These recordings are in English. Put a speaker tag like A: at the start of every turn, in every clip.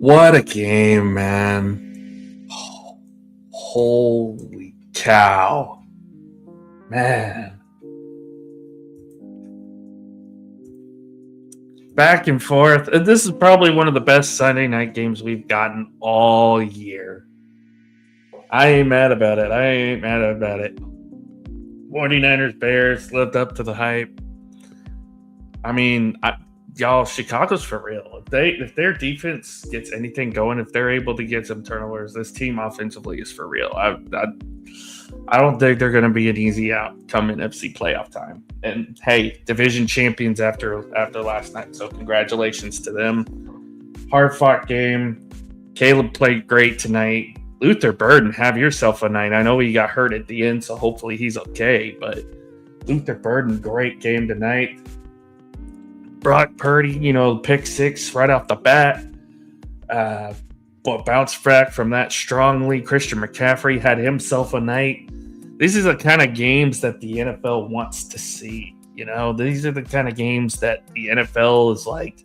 A: What a game, man. Holy cow. Man. Back and forth. This is probably one of the best Sunday night games we've gotten all year. I ain't mad about it. 49ers Bears lived up to the hype. I mean, y'all, Chicago's for real. If their defense gets anything going, if they're able to get some turnovers, this team offensively is for real. I don't think they're going to be an easy out come NFC playoff time. And hey, division champions after last night, so congratulations to them. Hard fought game. Caleb played great tonight. Luther Burden, have yourself a night. I know he got hurt at the end, so hopefully he's okay. But Luther Burden, great game tonight. Brock Purdy, pick six right off the bat. But bounced back from that strongly. Christian McCaffrey had himself a night. These are the kind of games that the NFL wants to see. These are the kind of games that the NFL is like,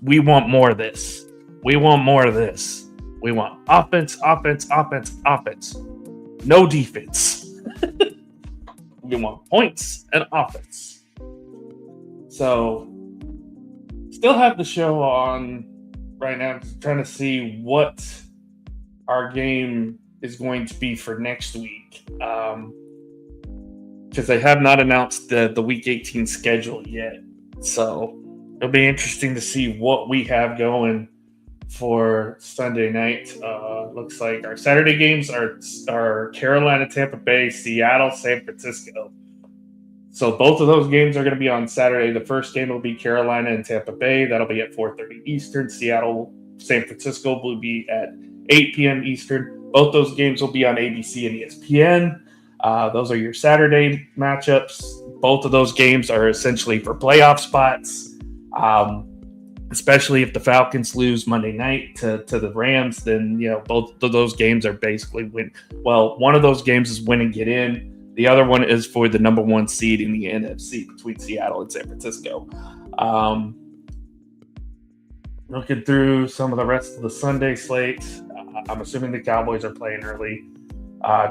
A: we want more of this. We want more of this. We want offense. No defense. We want points and offense. So, still have the show on right now, trying to see what our game is going to be for next week. Because they have not announced the Week 18 schedule yet. So, it'll be interesting to see what we have going for Sunday night. Looks like our Saturday games are Carolina, Tampa Bay, Seattle, San Francisco. So both of those games are going to be on Saturday. The first game will be Carolina and Tampa Bay. That'll be at 4:30 Eastern. Seattle, San Francisco will be at 8 p.m. Eastern. Both those games will be on ABC and ESPN. Those are your Saturday matchups. Both of those games are essentially for playoff spots. Especially if the Falcons lose Monday night to the Rams, then both of those games are basically win. Well, one of those games is win and get in. The other one is for the number one seed in the NFC between Seattle and San Francisco. Looking through some of the rest of the Sunday slate, I'm assuming the Cowboys are playing early.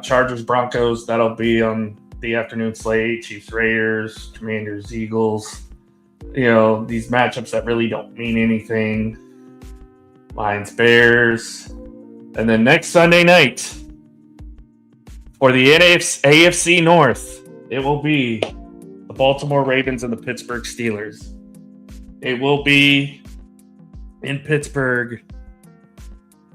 A: Chargers, Broncos, that'll be on the afternoon slate. Chiefs, Raiders, Commanders, Eagles. These matchups that really don't mean anything. Lions, Bears. And then next Sunday night, for the AFC North, it will be the Baltimore Ravens and the Pittsburgh Steelers. It will be in Pittsburgh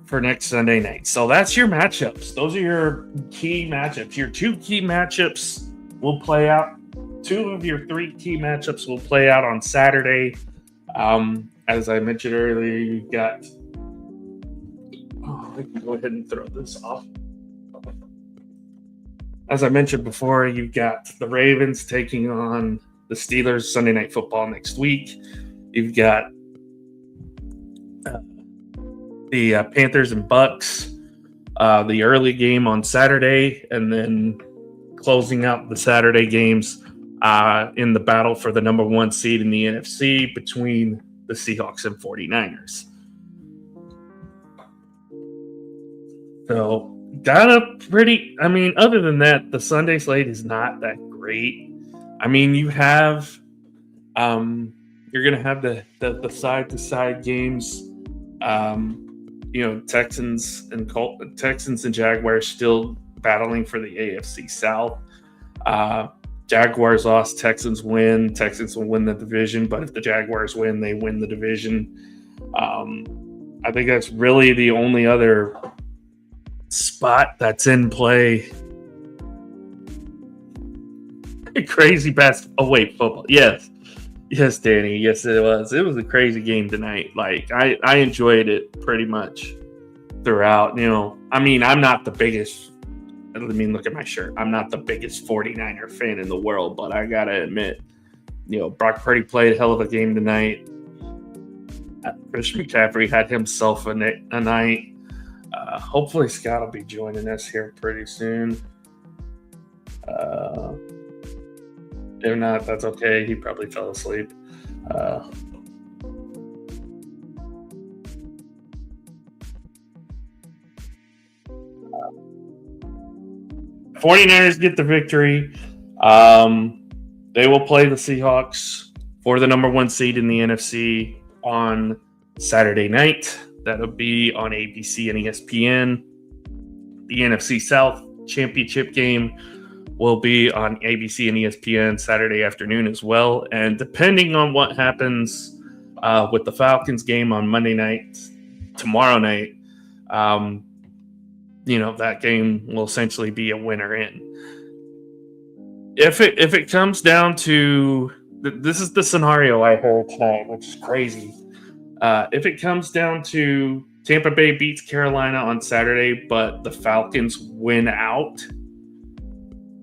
A: for next Sunday night. So that's your matchups. Those are your key matchups. Your two key matchups will play out. Two of your three key matchups will play out on Saturday. As I mentioned earlier, you've got... I can go ahead and throw this off. As I mentioned before, you've got the Ravens taking on the Steelers Sunday Night Football next week. You've got the Panthers and Bucks, the early game on Saturday, and then closing out the Saturday games in the battle for the number one seed in the NFC between the Seahawks and 49ers. So, other than that, the Sunday slate is not that great. You have, you're going to have the side-to-side games. Texans and Jaguars still battling for the AFC South. Jaguars lost, Texans win. Texans will win the division, but if the Jaguars win, they win the division. I think that's really the only other spot that's in play. Crazy basketball. Oh, wait, football. Yes, Danny. Yes, it was. It was a crazy game tonight. I enjoyed it pretty much throughout. I'm not the biggest. Let me look at my shirt. I'm not the biggest 49er fan in the world, but I gotta admit, Brock Purdy played a hell of a game tonight. Christian McCaffrey had himself a night. Hopefully Scott will be joining us here pretty soon. If not, that's okay. He probably fell asleep. 49ers get the victory. They will play the Seahawks for the number 1 seed in the NFC on Saturday night. That'll be on ABC and ESPN. The NFC South championship game will be on ABC and ESPN Saturday afternoon as well. And depending on what happens with the Falcons game on Monday night, tomorrow night, that game will essentially be a winner in. If it comes down to, this is the scenario I heard tonight, which is crazy. If it comes down to Tampa Bay beats Carolina on Saturday, but the Falcons win out,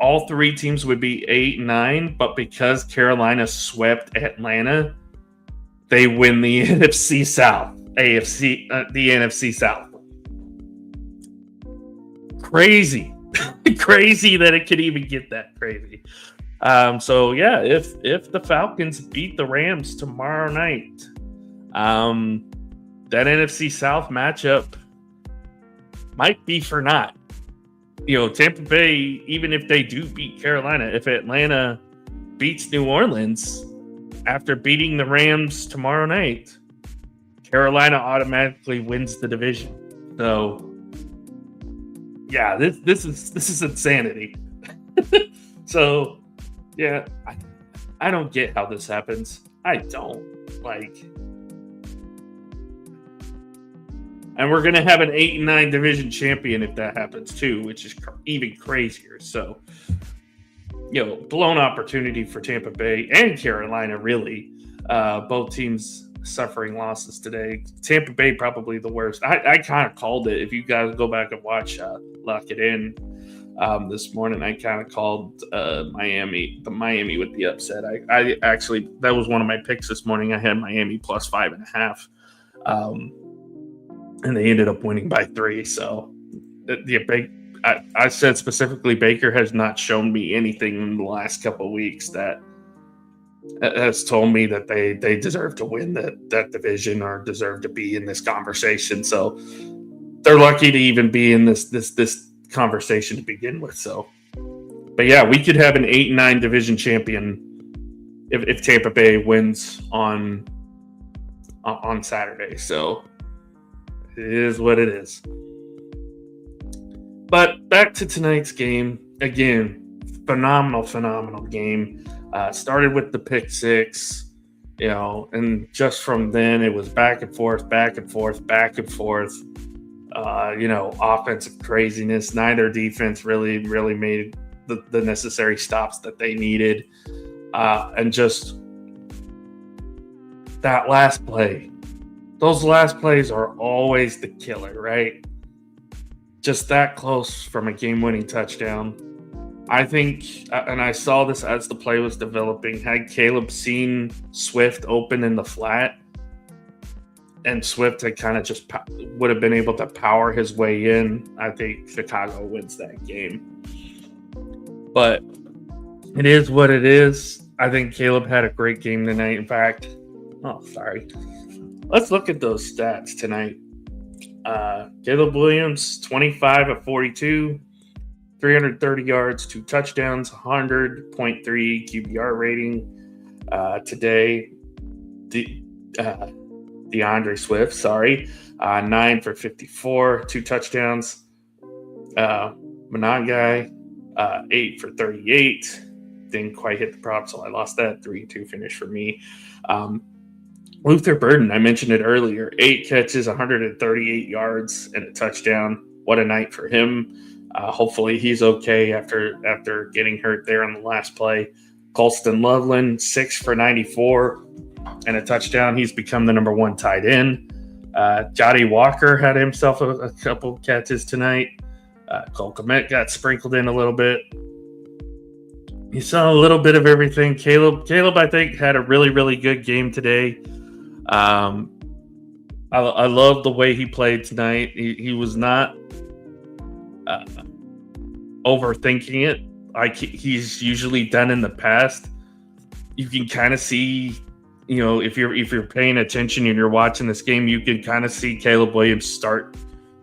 A: all 3 teams would be 8-9, but because Carolina swept Atlanta, they win the NFC South, the NFC South. Crazy. Crazy that it could even get that crazy. So yeah, if the Falcons beat the Rams tomorrow night, that NFC South matchup might be for naught. Tampa Bay, even if they do beat Carolina, if Atlanta beats New Orleans after beating the Rams tomorrow night, Carolina automatically wins the division. So yeah, this is insanity. So yeah, I don't get how this happens. I don't. And we're going to have an 8-9 division champion if that happens too, which is even crazier. So, blown opportunity for Tampa Bay and Carolina, really. Both teams suffering losses today. Tampa Bay probably the worst. I kind of called it. If you guys go back and watch Lock It In this morning, I kind of called Miami with the upset. I actually, that was one of my picks this morning. I had Miami plus 5.5. And they ended up winning by 3. So I said specifically, Baker has not shown me anything in the last couple of weeks that has told me that they deserve to win that division or deserve to be in this conversation. So they're lucky to even be in this conversation to begin with. So, but yeah, we could have an 8-9 division champion if Tampa Bay wins on Saturday. So it is what it is. But back to tonight's game. Again, phenomenal game. Started with the pick 6, and just from then it was back and forth. Offensive craziness. Neither defense really made the necessary stops that they needed. And just that last play. Those last plays are always the killer, right? Just that close from a game-winning touchdown. I think, and I saw this as the play was developing, had Caleb seen Swift open in the flat, and Swift had kind of just would have been able to power his way in, I think Chicago wins that game. But it is what it is. I think Caleb had a great game tonight. In fact, let's look at those stats tonight. Caleb Williams, 25 of 42, 330 yards, 2 touchdowns, 100.3 QBR rating. Today, DeAndre Swift, 9 for 54, 2 touchdowns. Monangai, 8 for 38. Didn't quite hit the prop, so I lost that. 3-2 finish for me. Luther Burden, I mentioned it earlier, 8 catches, 138 yards, and a touchdown. What a night for him. Hopefully he's okay after getting hurt there on the last play. Colston Loveland, 6 for 94 and a touchdown. He's become the number 1 tight end. Jody Walker had himself a couple catches tonight. Cole Kmet got sprinkled in a little bit. You saw a little bit of everything. Caleb, I think, had a really, really good game today. I love the way he played tonight. He was not overthinking it like he's usually done in the past. You can kind of see, if you're paying attention and you're watching this game, you can kind of see Caleb Williams start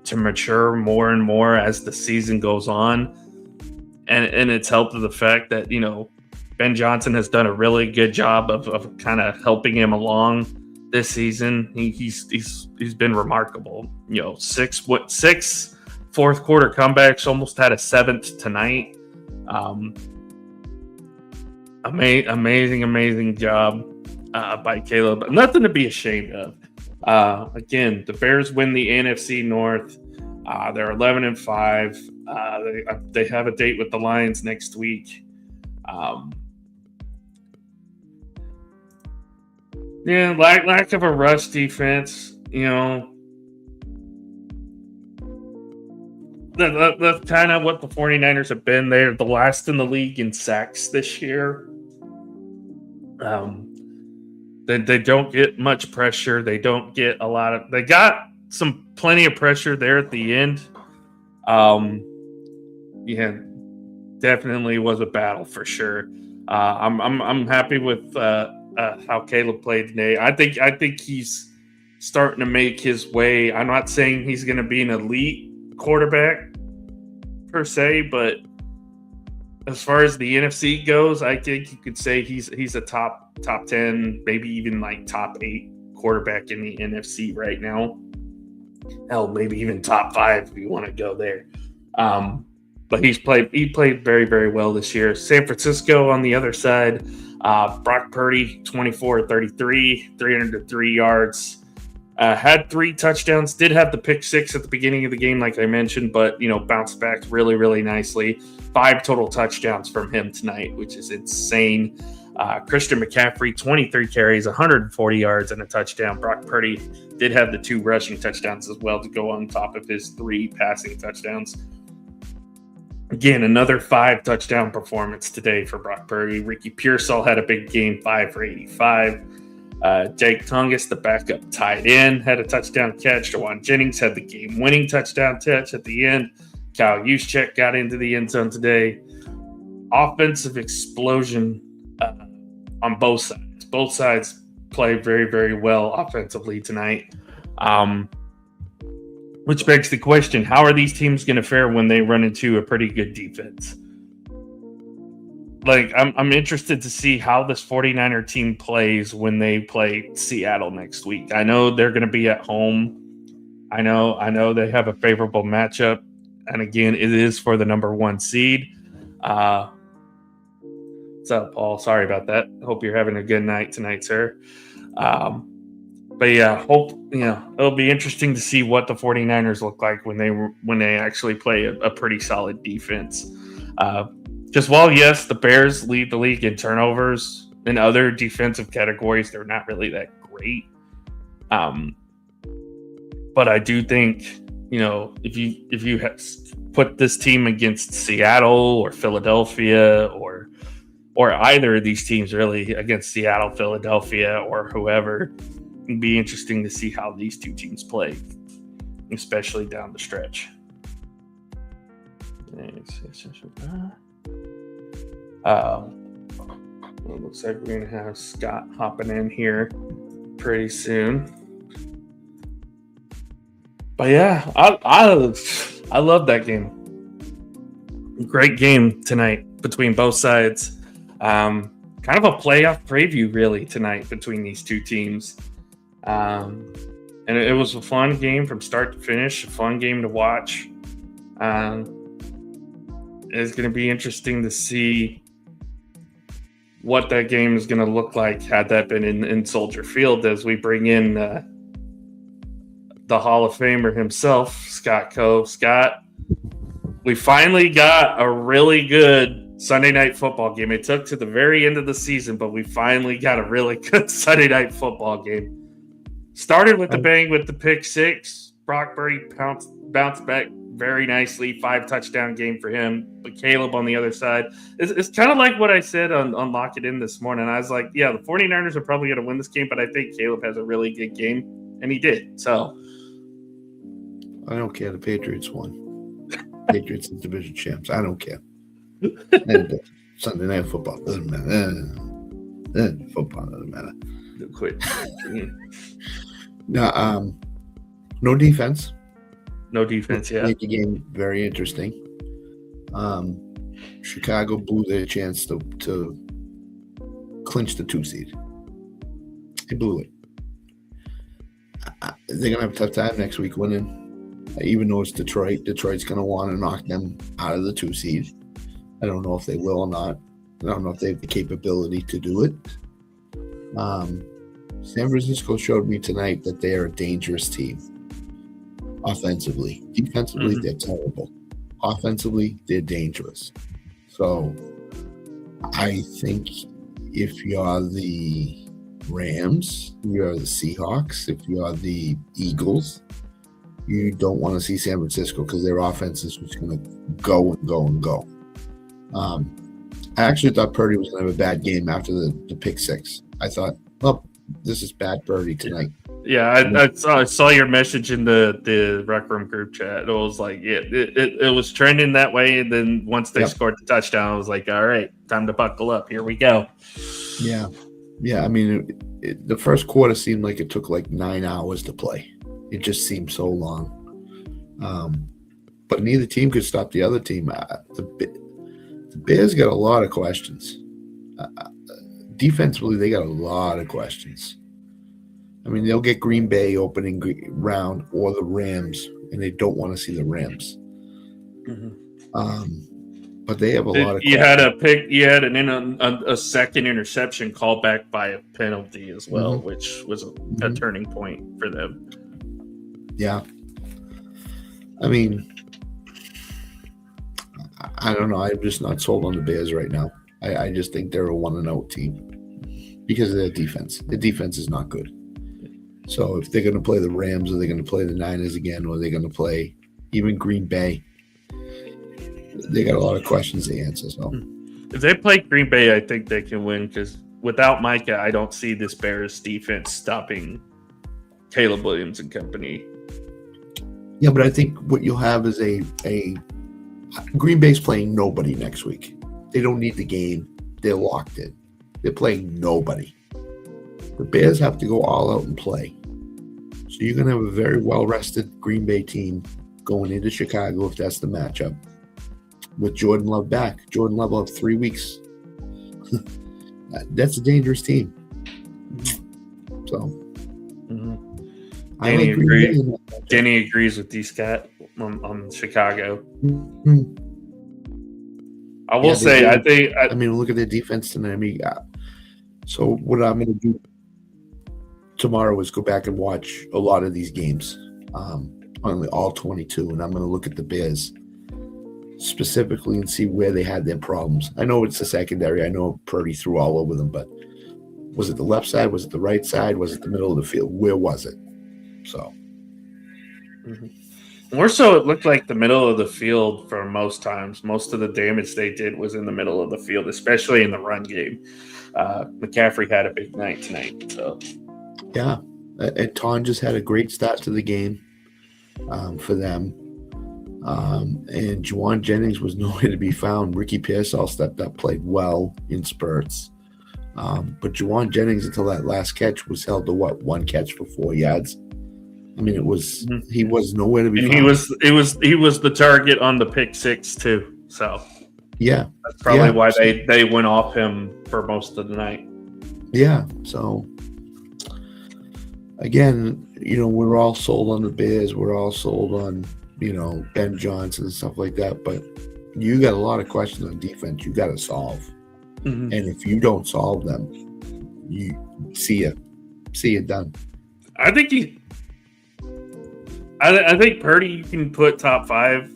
A: to mature more and more as the season goes on. and it's helped with the fact that, Ben Johnson has done a really good job of kind of helping him along this season. He's been remarkable. 6 fourth quarter comebacks, almost had a 7th tonight. Amazing job by Caleb. Nothing to be ashamed of. Again, the Bears win the NFC North. They're 11-5. They have a date with the Lions next week. Lack of a rush defense. That's kind of what the 49ers have been. They're the last in the league in sacks this year. They don't get much pressure. They don't get a lot of. They got plenty of pressure there at the end. Definitely was a battle for sure. I'm happy with how Caleb played today. I think he's starting to make his way. I'm not saying he's going to be an elite quarterback per se, but as far as the NFC goes, I think you could say he's a top 10, maybe even like top 8 quarterback in the NFC right now. Hell, maybe even top 5 if you want to go there. But he played very, very well this year. San Francisco on the other side, Brock Purdy, 24-33, 303 yards. Had 3 touchdowns, did have the pick 6 at the beginning of the game, like I mentioned, but, bounced back really, really nicely. 5 total touchdowns from him tonight, which is insane. Christian McCaffrey, 23 carries, 140 yards, and a touchdown. Brock Purdy did have the 2 rushing touchdowns as well to go on top of his 3 passing touchdowns. Again, another 5 touchdown performance today for Brock Purdy. Ricky Pearsall had a big game, 5 for 85. Jake Tungus, the backup tight end, had a touchdown catch. Jawan Jennings had the game-winning touchdown catch at the end. Kyle Juszczyk got into the end zone today. Offensive explosion on both sides. Both sides played very, very well offensively tonight. Which begs the question, how are these teams going to fare when they run into a pretty good defense? I'm interested to see how this 49er team plays when they play Seattle next week. I know they're going to be at home. I know they have a favorable matchup. And again, it is for the number 1 seed. What's up, Paul? Sorry about that. Hope you're having a good night tonight, sir. But yeah, it'll be interesting to see what the 49ers look like when they actually play a pretty solid defense. Just while, yes, the Bears lead the league in turnovers, in other defensive categories, they're not really that great. But I do think, if you put this team against Seattle or Philadelphia or either of these teams really against Seattle, Philadelphia, or whoever, it'd be interesting to see how these 2 teams play, especially down the stretch. It looks like we're going to have Scott hopping in here pretty soon. But yeah, I love that game. Great game tonight between both sides. Kind of a playoff preview really tonight between these 2 teams. And it was a fun game from start to finish, a fun game to watch. It's going to be interesting to see what that game is going to look like had that been in Soldier Field as we bring in the Hall of Famer himself, Scott Cove. Scott, we finally got a really good Sunday night football game. It took to the very end of the season, but we finally got a really good Sunday night football game. Started with the bang with the pick 6. Brock Purdy bounced back very nicely. 5 touchdown game for him. But Caleb on the other side. It's kind of like what I said on Lock It In this morning. I was like, yeah, the 49ers are probably going to win this game, but I think Caleb has a really good game. And he did. So
B: I don't care. The Patriots won. Patriots are division champs. I don't care. And Sunday night football doesn't matter. Football doesn't matter.
A: Quit.
B: No defense.
A: No defense, yeah.
B: Make the game very interesting. Chicago blew their chance to clinch the 2 seed. They blew it. They're going to have a tough time next week winning. Even though it's Detroit, Detroit's going to want to knock them out of the 2 seed. I don't know if they will or not. I don't know if they have the capability to do it. San Francisco showed me tonight that they are a dangerous team. Offensively. Defensively, they're terrible. Offensively, they're dangerous. So I think if you're the Rams, you're the Seahawks, if you're the Eagles, you don't want to see San Francisco because their offense is just going to go and go and go. I actually thought Purdy was going to have a bad game after the pick six. I thought, well, this is bad Purdy tonight.
A: Yeah, I saw your message in the Rec Room group chat. It was like, yeah, it was trending that way. And then once they scored the touchdown, I was like, all right, time to buckle up. Here we go.
B: Yeah. Yeah, I mean, the first quarter seemed like it took like 9 hours to play. It just seemed so long. But neither team could stop the other team. The Bears got a lot of questions. Defensively, they got a lot of questions. I mean, they'll get Green Bay opening round or the Rams, and they don't want to see the Rams. But they have a lot of questions.
A: You had a second interception called back by a penalty as well, which was a turning point for them. Yeah.
B: I mean, I don't know. I'm just not sold on the Bears right now. I just think they're a 1-0 team because of their defense. The defense is not good. So if they're going to play the Rams or they're going to play the Niners again or they're going to play even Green Bay, they got a lot of questions to answer. So
A: if they play Green Bay, I think they can win because without Micah, I don't see this Bears defense stopping Caleb Williams and company.
B: Yeah, but I think what you'll have is a Green Bay's playing nobody next week. They don't need the game. They're locked in. They're playing nobody. The Bears have to go all out and play. So you're going to have a very well-rested Green Bay team going into Chicago if that's the matchup. With Jordan Love back. Jordan Love will have 3 weeks. That's a dangerous team. So.
A: Danny agrees with D-Scat on Chicago. I will say, I
B: mean, look at their defense tonight. I mean, so what I'm going to do tomorrow is go back and watch a lot of these games, only all 22, and I'm going to look at the Bears specifically and see where they had their problems. I know it's the secondary. I know Purdy threw all over them, but was it the left side? Was it the right side? Was it the middle of the field? Where was it? So.
A: More so, it looked like the middle of the field for most times. Most of the damage they did was in the middle of the field, especially in the run game. McCaffrey had a big night tonight. So,
B: yeah, and Ton just had a great start to the game for them. And Juwan Jennings was nowhere to be found. Ricky Pearsall stepped up, played well in spurts. But Juwan Jennings, until that last catch, was held to one catch for 4 yards. I mean, he was nowhere to be found.
A: He was the target on the pick six too. So
B: yeah,
A: that's probably why they went off him for most of the night.
B: Yeah. So again, we're all sold on the Bears. We're all sold on Ben Johnson and stuff like that. But you got a lot of questions on defense. You got to solve, and if you don't solve them, you see it done.
A: I think Purdy you can put top 5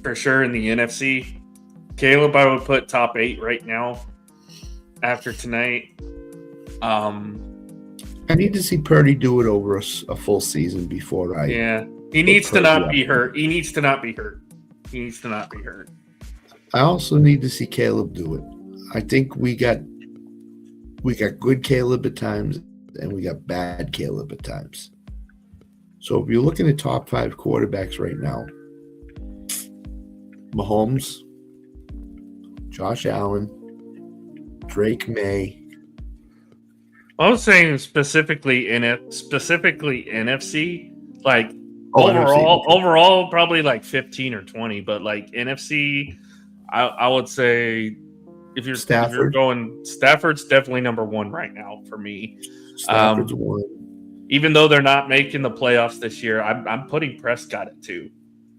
A: for sure in the NFC. Caleb, I would put top 8 right now after tonight.
B: I need to see Purdy do it over a full season before I.
A: Yeah, he needs to not be hurt. He needs to not be hurt.
B: I also need to see Caleb do it. I think we got good Caleb at times, and we got bad Caleb at times. So if you're looking at top 5 quarterbacks right now, Mahomes, Josh Allen, Drake May.
A: I was saying specifically NFC, like overall probably like 15 or 20, but like NFC, I would say if you're
B: Stafford.
A: going, Stafford's definitely number one right now for me.
B: Stafford's one.
A: Even though they're not making the playoffs this year, I'm putting Prescott at 2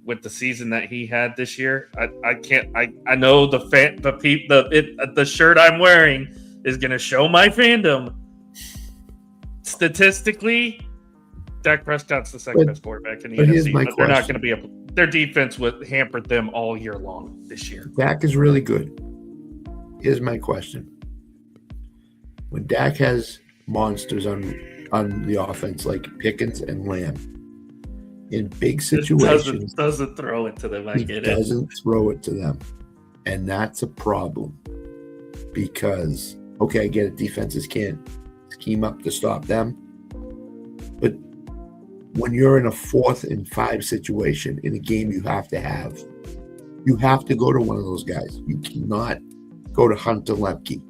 A: with the season that he had this year. I know the shirt I'm wearing is going to show my fandom. Statistically, Dak Prescott's the second best quarterback in the NFC. But they're not going to be able. Their defense would hamper them all year long this year.
B: Dak is really good. Here's my question: when Dak has monsters on the offense like Pickens and Lamb in big situations,
A: doesn't throw it to them. I get it.
B: Doesn't throw it to them, and that's a problem because I get it. Defenses can't scheme up to stop them, but when you're in a 4th and 5 situation in a game, you have to go to one of those guys. You cannot go to Hunter Lepke.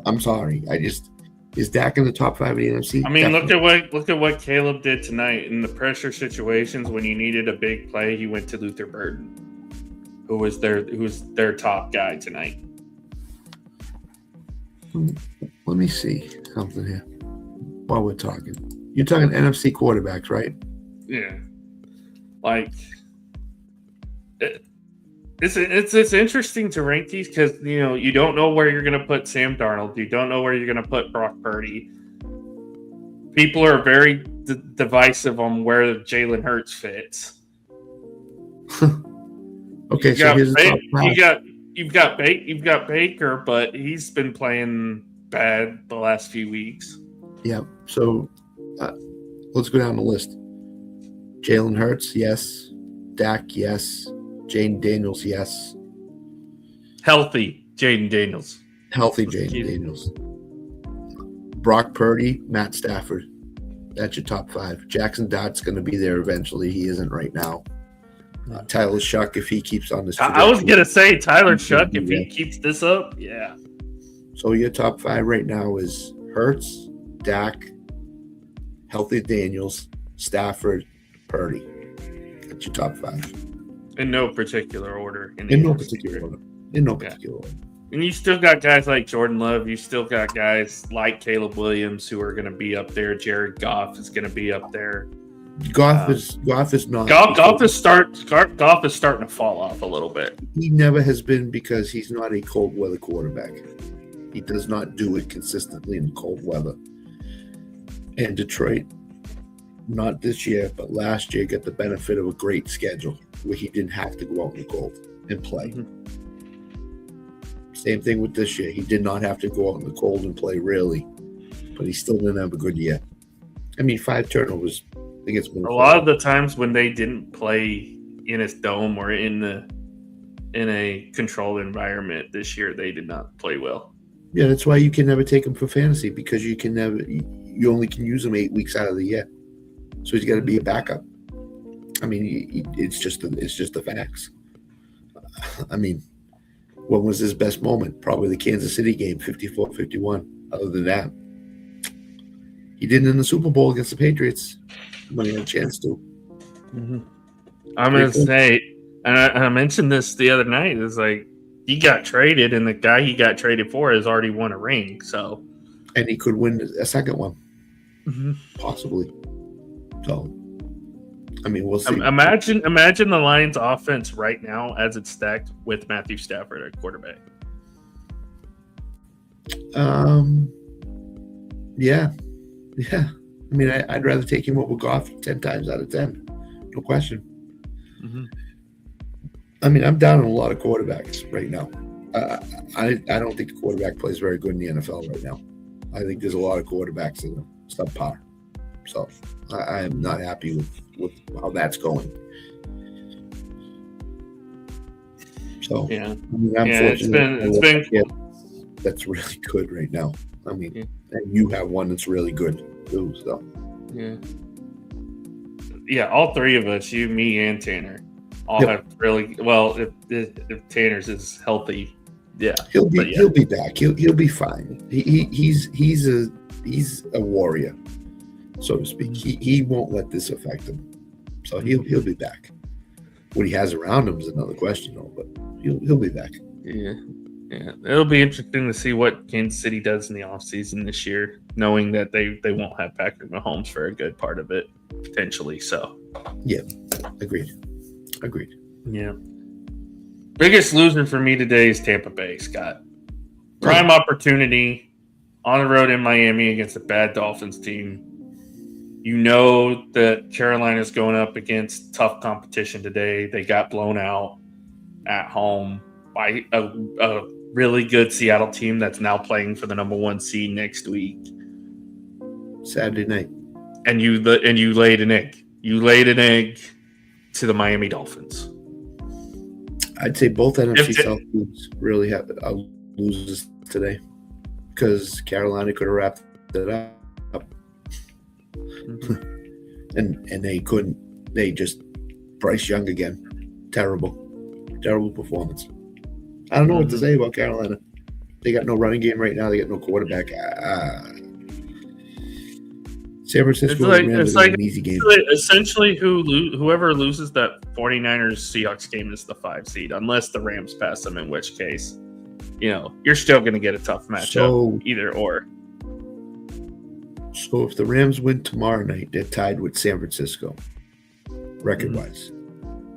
B: I'm sorry. Is Dak in the top 5 of the NFC?
A: I mean, look at what Caleb did tonight in the pressure situations when you needed a big play. He went to Luther Burden, who's their top guy tonight.
B: Let me see something here while we're talking. You're talking NFC quarterbacks, right?
A: Yeah. Like, it's interesting to rank these because, you don't know where you're going to put Sam Darnold. You don't know where you're going to put Brock Purdy. People are very divisive on where Jalen Hurts fits.
B: Okay, so here's the top 5.
A: You've got Baker, but he's been playing bad the last few weeks.
B: Yeah, so let's go down the list. Jalen Hurts, yes. Dak, yes. Jaden Daniels, yes.
A: Healthy Jaden Daniels.
B: Brock Purdy, Matt Stafford. That's your top 5. Jackson Dott's going to be there eventually. He isn't right now. Tyler Shuck, if he keeps on this trajectory.
A: I was going to say Tyler Shuck, if he keeps this up, yeah.
B: So your top 5 right now is Hurts, Dak, healthy Daniels, Stafford, Purdy. That's your top 5.
A: In no particular order.
B: In no particular order.
A: And you still got guys like Jordan Love. You still got guys like Caleb Williams who are going to be up there. Jared Goff is going to be up there.
B: Goff is not.
A: Goff is starting to fall off a little bit.
B: He never has been because he's not a cold weather quarterback. He does not do it consistently in cold weather. And Detroit, not this year, but last year, got the benefit of a great schedule where he didn't have to go out in the cold and play. Same thing with this year. He did not have to go out in the cold and play, really, but he still didn't have a good year. I mean, 5 turnovers. I think it's been
A: a lot of the times when they didn't play in his dome or in a controlled environment this year, they did not play well.
B: Yeah, that's why you can never take him for fantasy because you only can use him 8 weeks out of the year. So he's got to be a backup. I mean, it's just the facts. I mean, when was his best moment? Probably the Kansas City game, 54-51. Other than that, he didn't in the Super Bowl against the Patriots when he had a chance to.
A: I'm going to say, and I mentioned this the other night, it's like he got traded, and the guy he got traded for has already won a ring. So,
B: and he could win a second one, possibly. So, I mean, we'll see.
A: Imagine the Lions' offense right now as it's stacked with Matthew Stafford at quarterback.
B: Yeah. I mean, I'd rather take him over Goff 10 times out of 10. No question. I mean, I'm down on a lot of quarterbacks right now. I don't think the quarterback plays very good in the NFL right now. I think there's a lot of quarterbacks that are subpar. So I am not happy with how that's going. So
A: yeah,
B: I mean, it's been that's really good right now. I mean, and you have one that's really good too. So
A: yeah, all 3 of us, you, me, and Tanner, all have really well. If Tanner's is healthy,
B: he'll be back. He'll be fine. He's a warrior, so to speak. He won't let this affect him. So he'll be back. What he has around him is another question, though. But he'll be back.
A: Yeah. Yeah. It'll be interesting to see what Kansas City does in the offseason this year, knowing that they won't have Patrick Mahomes for a good part of it, potentially. So,
B: Yeah, agreed.
A: yeah. Biggest loser for me today is Tampa Bay, Scott. Prime opportunity on the road in Miami against a bad Dolphins team. You know that Carolina's going up against tough competition today. They got blown out at home by a really good Seattle team that's now playing for the number 1 seed next week.
B: Saturday night.
A: And you laid an egg. You laid an egg to the Miami Dolphins.
B: I'd say both NFC South teams really have loses today because Carolina could have wrapped it up, and they couldn't. They just Bryce Young again, terrible performance. I don't know what to say about Carolina. They got no running game right now. They got no quarterback. San Francisco is an easy game.
A: Essentially, whoever loses that 49ers Seahawks game is the 5 seed, unless the Rams pass them, in which case, you're still going to get a tough matchup, either or.
B: So if the Rams win tomorrow night, they're tied with San Francisco, record-wise.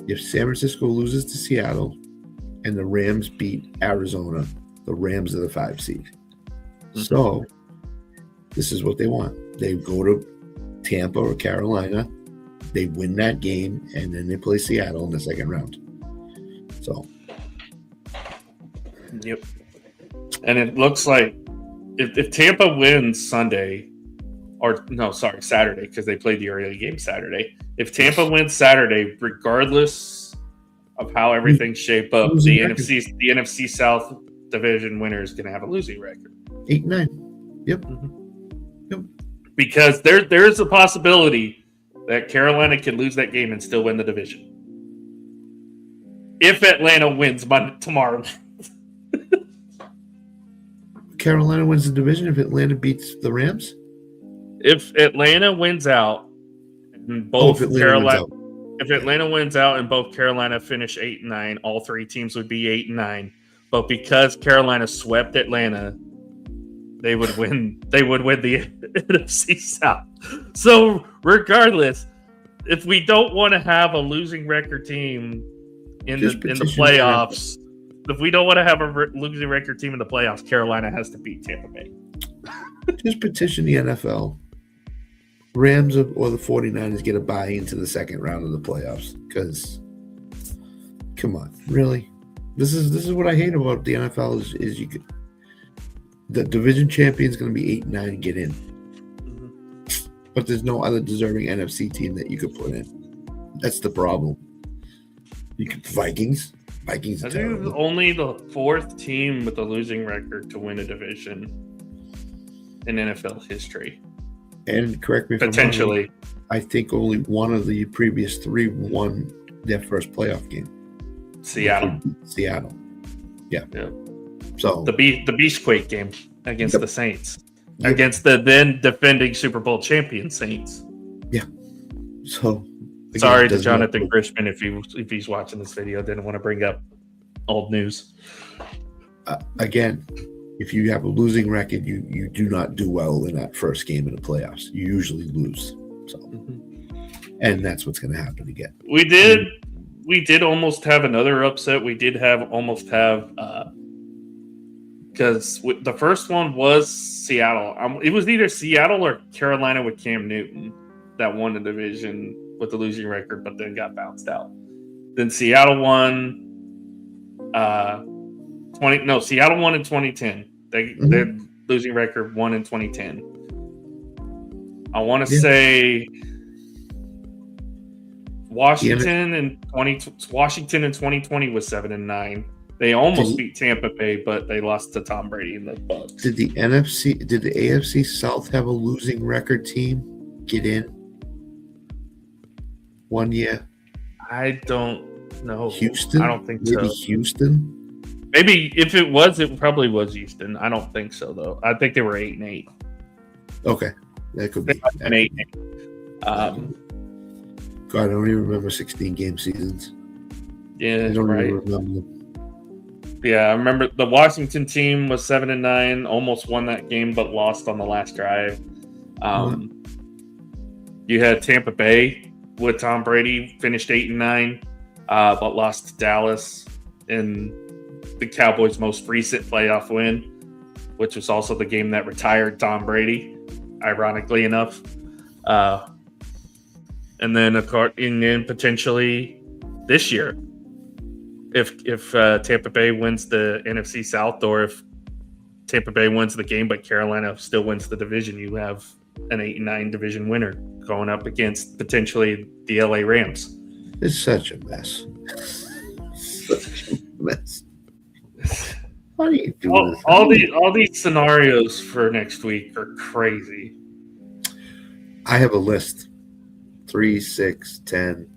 B: If San Francisco loses to Seattle and the Rams beat Arizona, the Rams are the 5 seed. So this is what they want. They go to Tampa or Carolina, they win that game, and then they play Seattle in the second round. So.
A: Yep. And it looks like if Tampa wins Sunday, Saturday, because they played the early game Saturday. If Tampa wins Saturday, regardless of how everything's shaped up, the NFC South division winner is going to have a losing record.
B: 8-9. Yep. Yep.
A: Because there's a possibility that Carolina can lose that game and still win the division. If Atlanta wins tomorrow.
B: Carolina wins the division if Atlanta beats the Rams?
A: If Atlanta wins out, and both if Atlanta wins out and both Carolina finish 8-9, all 3 teams would be 8-9. But because Carolina swept Atlanta, they would win. They would win the NFC South. So regardless, if we don't want to have a losing record team in the playoffs, if we don't want to have a losing record team in the playoffs, Carolina has to beat Tampa Bay.
B: Just petition the NFL. Rams or the 49ers get a bye into the second round of the playoffs. Because, come on, really? This is what I hate about the NFL is you could. The division champion is going to be 8-9 and get in. But there's no other deserving NFC team that you could put in. That's the problem. Vikings. Vikings are terrible.
A: Only the 4th team with a losing record to win a division in NFL history.
B: And correct me if
A: potentially.
B: I'm wrong, I think only one of the previous 3 won their first playoff game.
A: Seattle.
B: Yeah. So
A: the Beastquake game against the Saints, against the then defending Super Bowl champion Saints.
B: Yeah. So
A: again, sorry to Jonathan Grisham if he's watching this video. Didn't want to bring up old news.
B: Again, if you have a losing record, you do not do well in that first game in the playoffs. You usually lose. So, and that's what's going to happen again.
A: We did almost have another upset. We did almost have. Because the first one was Seattle. It was either Seattle or Carolina with Cam Newton that won the division with the losing record, but then got bounced out. Then Seattle won. Seattle won in 2010. Their losing record won in 2010. I want to say Washington in 2020 was 7-9. They almost beat Tampa Bay, but they lost to Tom Brady and the Bucks.
B: Did the AFC South have a losing record team get in 1 year?
A: I don't know.
B: Houston?
A: I don't think
B: Maybe
A: so.
B: Houston?
A: Maybe if it was, it probably was Houston. I don't think so, though. I think they were 8-8.
B: Okay. That could be.
A: An 8-8.
B: God, I don't even remember 16-game seasons.
A: Yeah,
B: I don't
A: right.
B: even remember them.
A: Yeah, I remember the Washington team was 7-9, almost won that game, but lost on the last drive. You had Tampa Bay with Tom Brady, finished 8-9, but lost to Dallas in the Cowboys' most recent playoff win, which was also the game that retired Tom Brady, ironically enough. And then potentially this year, if Tampa Bay wins the NFC South, or if Tampa Bay wins the game but Carolina still wins the division, you have an 8-9 division winner going up against potentially the LA Rams.
B: It's such a mess. Such a mess. How do you do this?
A: All these scenarios for next week are crazy.
B: I have a list. 3, 6, 10.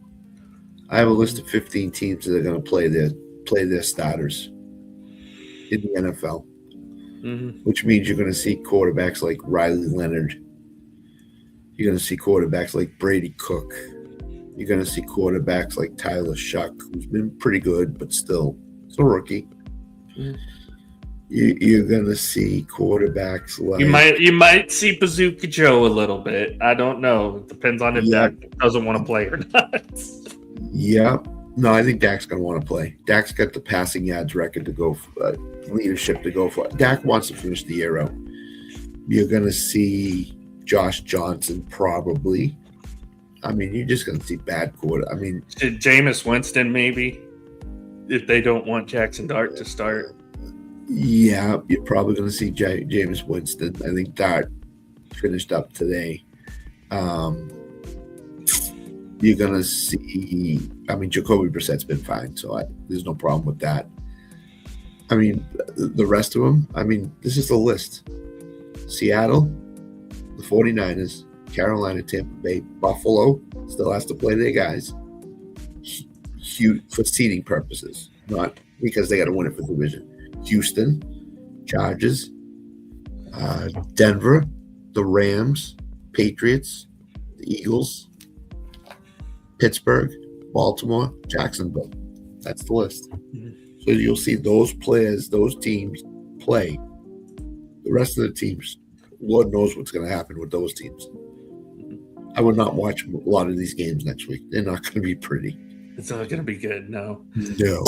B: I have a list of 15 teams that are going to play their starters in the NFL, which means you're going to see quarterbacks like Riley Leonard. You're going to see quarterbacks like Brady Cook. You're going to see quarterbacks like Tyler Shuck, who's been pretty good, but still a rookie. You're going to see quarterbacks like...
A: You might see Bazooka Joe a little bit. I don't know. It depends on if Dak doesn't want to play or not.
B: Yeah. No, I think Dak's going to want to play. Dak's got the passing yards record to go for, leadership to go for. Dak wants to finish the year out. You're going to see Josh Johnson probably. I mean, you're just going to see bad quarter. I mean,
A: Jameis Winston maybe, if they don't want Jackson Dart to start.
B: Yeah, you're probably going to see Jameis Winston. I think Dart finished up today. You're going to see, I mean, Jacoby Brissett's been fine, so there's no problem with that. I mean, the rest of them, I mean, this is the list. Seattle, the 49ers, Carolina, Tampa Bay, Buffalo still has to play their guys for seeding purposes, not because they got to win it for division. Houston, Chargers, Denver, the Rams, Patriots, the Eagles, Pittsburgh, Baltimore, Jacksonville. That's the list. So you'll see those players, those teams play. The rest of the teams, Lord knows what's going to happen with those teams. I would not watch a lot of these games next week. They're not going to be pretty.
A: It's not going to be good, no.
B: No.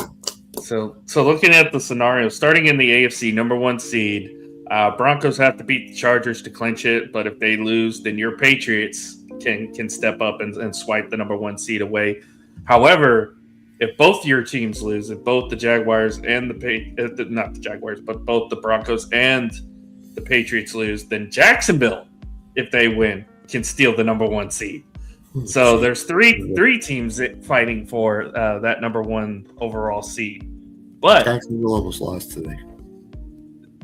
A: So looking at the scenario, starting in the AFC, number 1 seed, Broncos have to beat the Chargers to clinch it, but if they lose, then your Patriots can step up and swipe the number 1 seed away. However, if both your teams lose, if both the Jaguars and not the Jaguars, but both the Broncos and the Patriots lose, then Jacksonville, if they win, can steal the number 1 seed. So there's three teams fighting for that number 1 overall seed. But
B: Jacksonville almost lost today.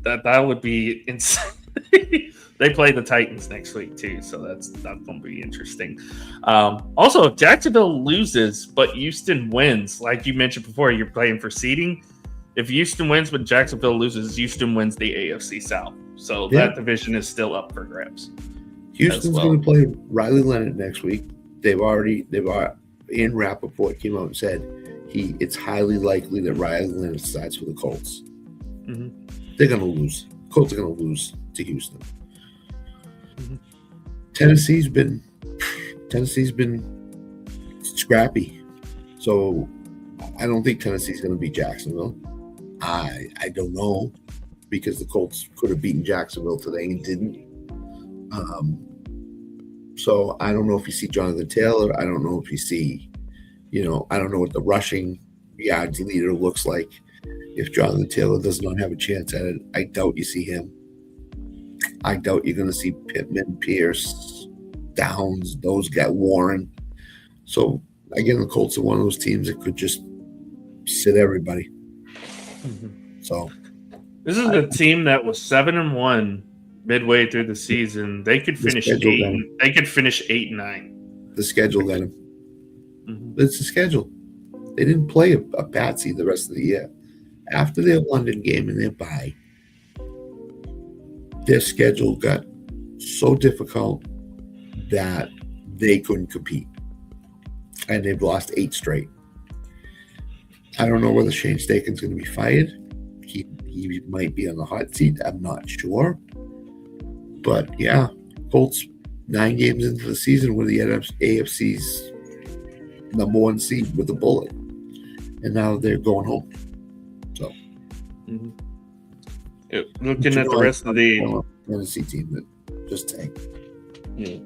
A: That would be insane. They play the Titans next week too, so that's going to be interesting. Also, if Jacksonville loses but Houston wins, like you mentioned before, you're playing for seeding. If Houston wins but Jacksonville loses, Houston wins the AFC South. So that division is still up for grabs.
B: Houston's going to play Riley Leonard next week. Ian Rappaport came out and said it's highly likely that Riley Leonard starts for the Colts. They're going to lose. Colts are going to lose to Houston. Tennessee's been scrappy, so I don't think Tennessee's going to beat Jacksonville. I don't know, because the Colts could have beaten Jacksonville today and didn't. So I don't know if you see Jonathan Taylor. I don't know if you see, I don't know what the rushing yards leader looks like. If Jonathan Taylor does not have a chance at it, I doubt you see him. I doubt you're going to see Pittman, Pierce, Downs, those guys, Warren. So again, the Colts are one of those teams that could just sit everybody. So
A: this is a team that was 7-1 midway through the season. They could finish 8. They could finish 8-9.
B: The schedule got them. It's the schedule. They didn't play a patsy the rest of the year. After their London game and their bye, their schedule got so difficult that they couldn't compete. And they've lost 8 straight. I don't know whether Shane Staken's going to be fired. he might be on the hot seat. I'm not sure. But yeah, Colts 9 games into the season with the AFC's number 1 seed with a bullet. And now they're going home. So
A: looking at the rest of the
B: NFC team that just tanked.
A: Yeah.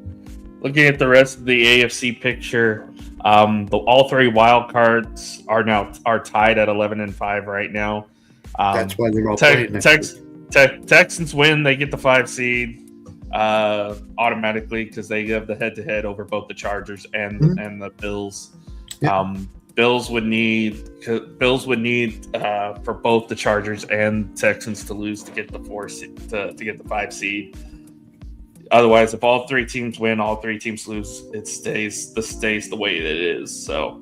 A: Looking at the rest of the AFC picture, all 3 wild cards are tied at 11-5 right now.
B: That's why they're all playing next week.
A: Texans win, they get the 5 seed automatically because they have the head-to-head over both the Chargers and the Bills. Yeah. Bills would need for both the Chargers and Texans to lose to get the 4 seed, to get the 5 seed. Otherwise, if all 3 teams win, all 3 teams lose, it stays the way that it is. So,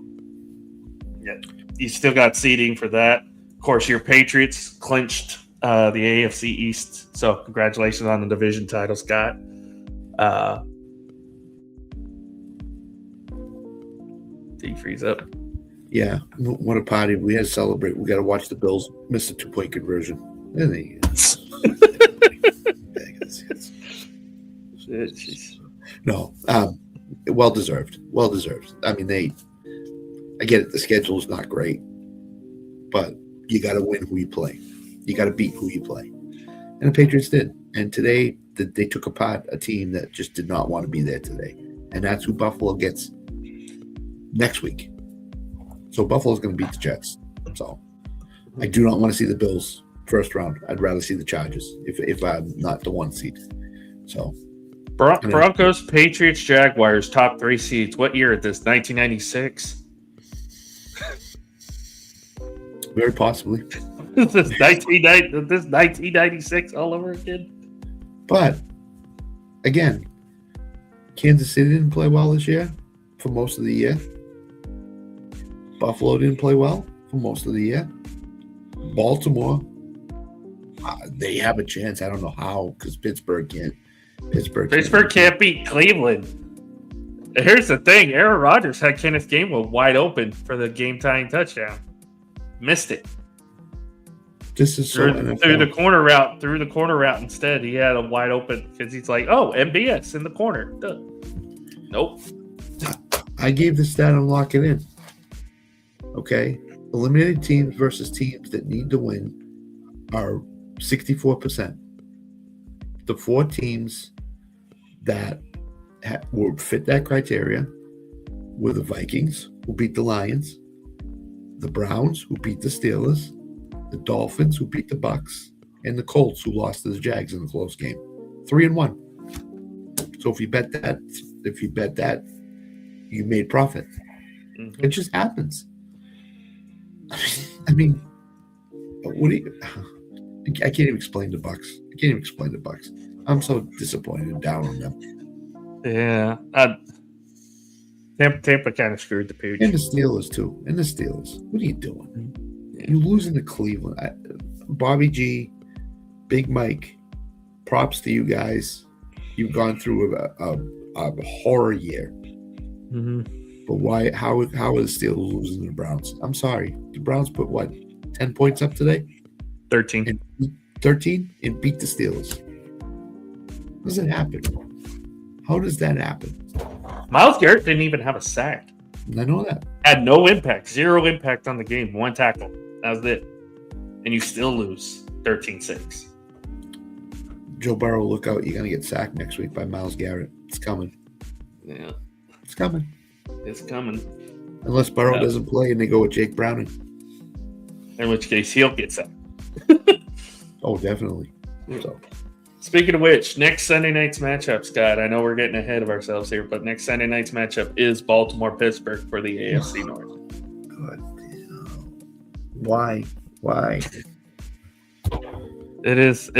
A: yeah, you still got seeding for that. Of course, your Patriots clinched the AFC East. So, congratulations on the division title, Scott. Did you freeze up?
B: Yeah, what a party. We had to celebrate. We got to watch the Bills miss a 2-point conversion. And they No, well deserved. Well deserved. I mean, I get it. The schedule is not great, but you got to win who you play. You got to beat who you play, and the Patriots did. And today, they took apart a team that just did not want to be there today, and that's who Buffalo gets next week. So Buffalo's going to beat the Jets. So I do not want to see the Bills first round. I'd rather see the Chargers if I'm not the 1 seed. So.
A: Broncos, Patriots, Jaguars, top 3 seeds. What year is this? 1996?
B: Very possibly.
A: This 1996 all over again?
B: But, again, Kansas City didn't play well this year for most of the year. Buffalo didn't play well for most of the year. Baltimore, they have a chance. I don't know how, because Pittsburgh can't.
A: Pittsburgh can't beat Cleveland. Here's the thing: Aaron Rodgers had Kenneth Gainwell wide open for the game-tying touchdown, missed it.
B: This is
A: through the corner route. Through the corner route instead, he had a wide open because he's like, "Oh, MBS in the corner." Duh. Nope.
B: I gave the stat on Lock It In. Okay, eliminated teams versus teams that need to win are 64%. The 4 teams that will fit that criteria were the Vikings, who beat the Lions, the Browns, who beat the Steelers, the Dolphins, who beat the Bucks, and the Colts, who lost to the Jags in a close game. 3-1. So if you bet that, you made profit. Mm-hmm. It just happens. I mean, what do you? I can't even explain the Bucks. I'm so disappointed and down on them.
A: Yeah. Tampa kind of screwed the Patriots.
B: And the Steelers, too. What are you doing? Yeah. You're losing to Cleveland. Bobby G, Big Mike, props to you guys. You've gone through a horror year. Mm-hmm. But why? How are the Steelers losing to the Browns? I'm sorry. The Browns put, 10 points up today?
A: 13.
B: 13 and beat the Steelers. How does it happen? How does that happen?
A: Myles Garrett didn't even have a sack.
B: I know that.
A: Had no impact. 0 impact on the game. 1 tackle. That was it. And you still lose 13-6.
B: Joe Burrow, look out. You're going to get sacked next week by Myles Garrett. It's coming.
A: Yeah.
B: It's coming. Unless Burrow doesn't play and they go with Jake Browning.
A: In which case, he'll get sacked.
B: Oh, definitely. So.
A: Speaking of which, next Sunday night's matchup, Scott, I know we're getting ahead of ourselves here, but next Sunday night's matchup is Baltimore-Pittsburgh for the AFC North.
B: God. Why?
A: It is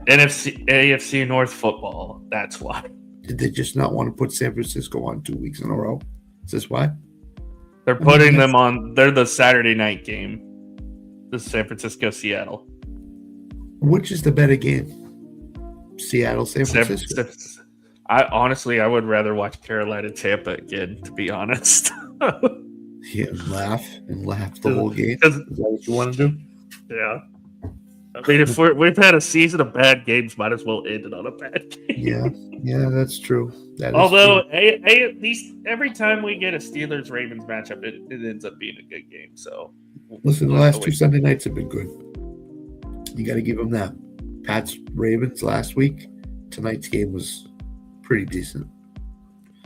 A: AFC North football. That's why.
B: Did they just not want to put San Francisco on 2 weeks in a row? Is this why?
A: They're putting them on. They're the Saturday night game. The San Francisco-Seattle.
B: Which is the better game? Seattle, San Francisco.
A: I would rather watch Carolina-Tampa again, to be honest.
B: Yeah, laugh the whole game.
A: Is
B: that what you want to do?
A: Yeah. I mean, if we've had a season of bad games, might as well end it on a bad game.
B: Yeah, that's true. That
A: Although,
B: is true.
A: at least every time we get a Steelers Ravens matchup, it ends up being a good game. So,
B: Listen, the
A: we'll have to
B: last two
A: wait.
B: Sunday nights have been good. You got to give them that. Pats Ravens last week. Tonight's game was pretty decent.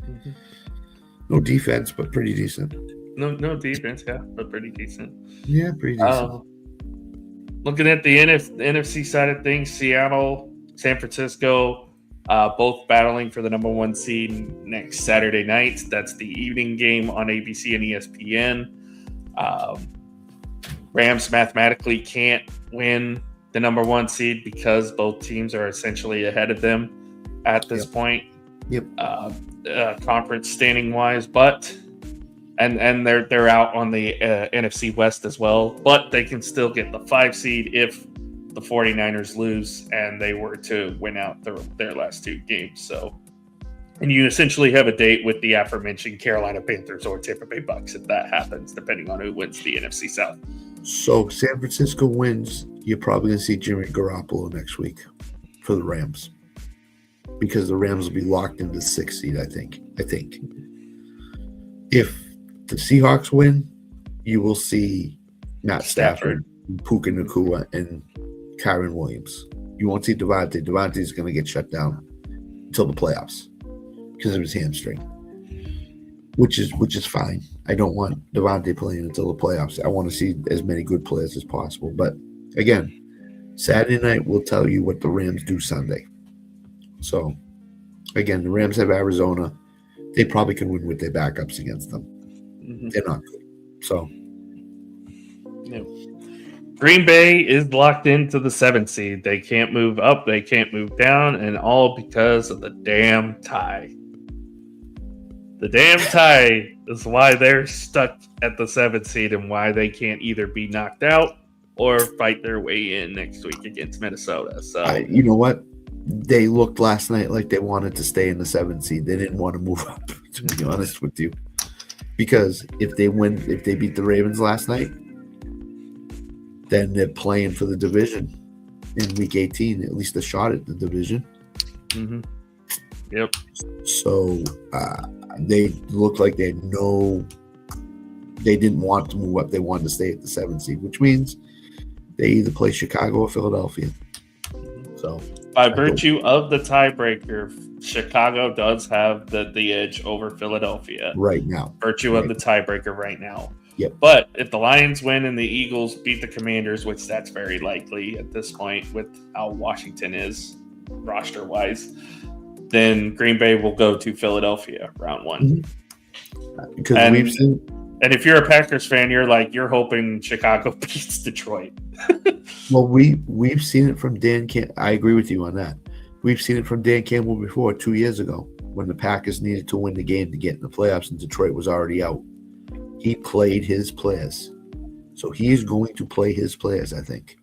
A: Mm-hmm.
B: No defense, but pretty decent.
A: No defense, yeah, but pretty decent.
B: Yeah, pretty decent.
A: Looking at the NFC side of things, Seattle, San Francisco, both battling for the number 1 seed next Saturday night. That's the evening game on ABC and ESPN. Rams mathematically can't win the number 1 seed because both teams are essentially ahead of them at this point.
B: Yep.
A: Conference standing wise, but and they're out on the NFC West as well, but they can still get the 5 seed if the 49ers lose and they were to win out their last 2 games. So, and you essentially have a date with the aforementioned Carolina Panthers or Tampa Bay Bucks if that happens, depending on who wins the NFC South.
B: So San Francisco wins, you're probably going to see Jimmy Garoppolo next week for the Rams, because the Rams will be locked into the 6th seed, I think. If the Seahawks win, you will see Matt Stafford, Puka Nacua, and Kyron Williams. You won't see Devontae. Devontae's going to get shut down until the playoffs because of his hamstring, which is fine. I don't want Devontae playing until the playoffs. I want to see as many good players as possible. But again, Saturday night will tell you what the Rams do Sunday. So, again, the Rams have Arizona. They probably can win with their backups against them. Mm-hmm. They're not good. So,
A: yeah. Green Bay is locked into the 7th seed. They can't move up. They can't move down, and all because of the damn tie. The damn tie is why they're stuck at the 7th seed and why they can't either be knocked out or fight their way in next week against Minnesota. So,
B: you know what? They looked last night like they wanted to stay in the 7th seed. They didn't want to move up, to be honest with you. Because if they beat the Ravens last night, then they're playing for the division in week 18, at least a shot at the division.
A: Mm-hmm. Yep.
B: So they looked like they didn't want to move up. They wanted to stay at the 7th seed, which means they either play Chicago or Philadelphia. So
A: by virtue of the tiebreaker, Chicago does have the edge over Philadelphia
B: right now.
A: Virtue of the tiebreaker right now.
B: Yep.
A: But if the Lions win and the Eagles beat the Commanders, which that's very likely at this point with how Washington is roster-wise, then Green Bay will go to Philadelphia round 1.
B: Because we've seen.
A: And if you're a Packers fan, you're hoping Chicago beats Detroit.
B: Well, we've seen it from Dan Campbell. I agree with you on that. We've seen it from Dan Campbell before, 2 years ago, when the Packers needed to win the game to get in the playoffs and Detroit was already out. He played his players. So he is going to play his players, I think,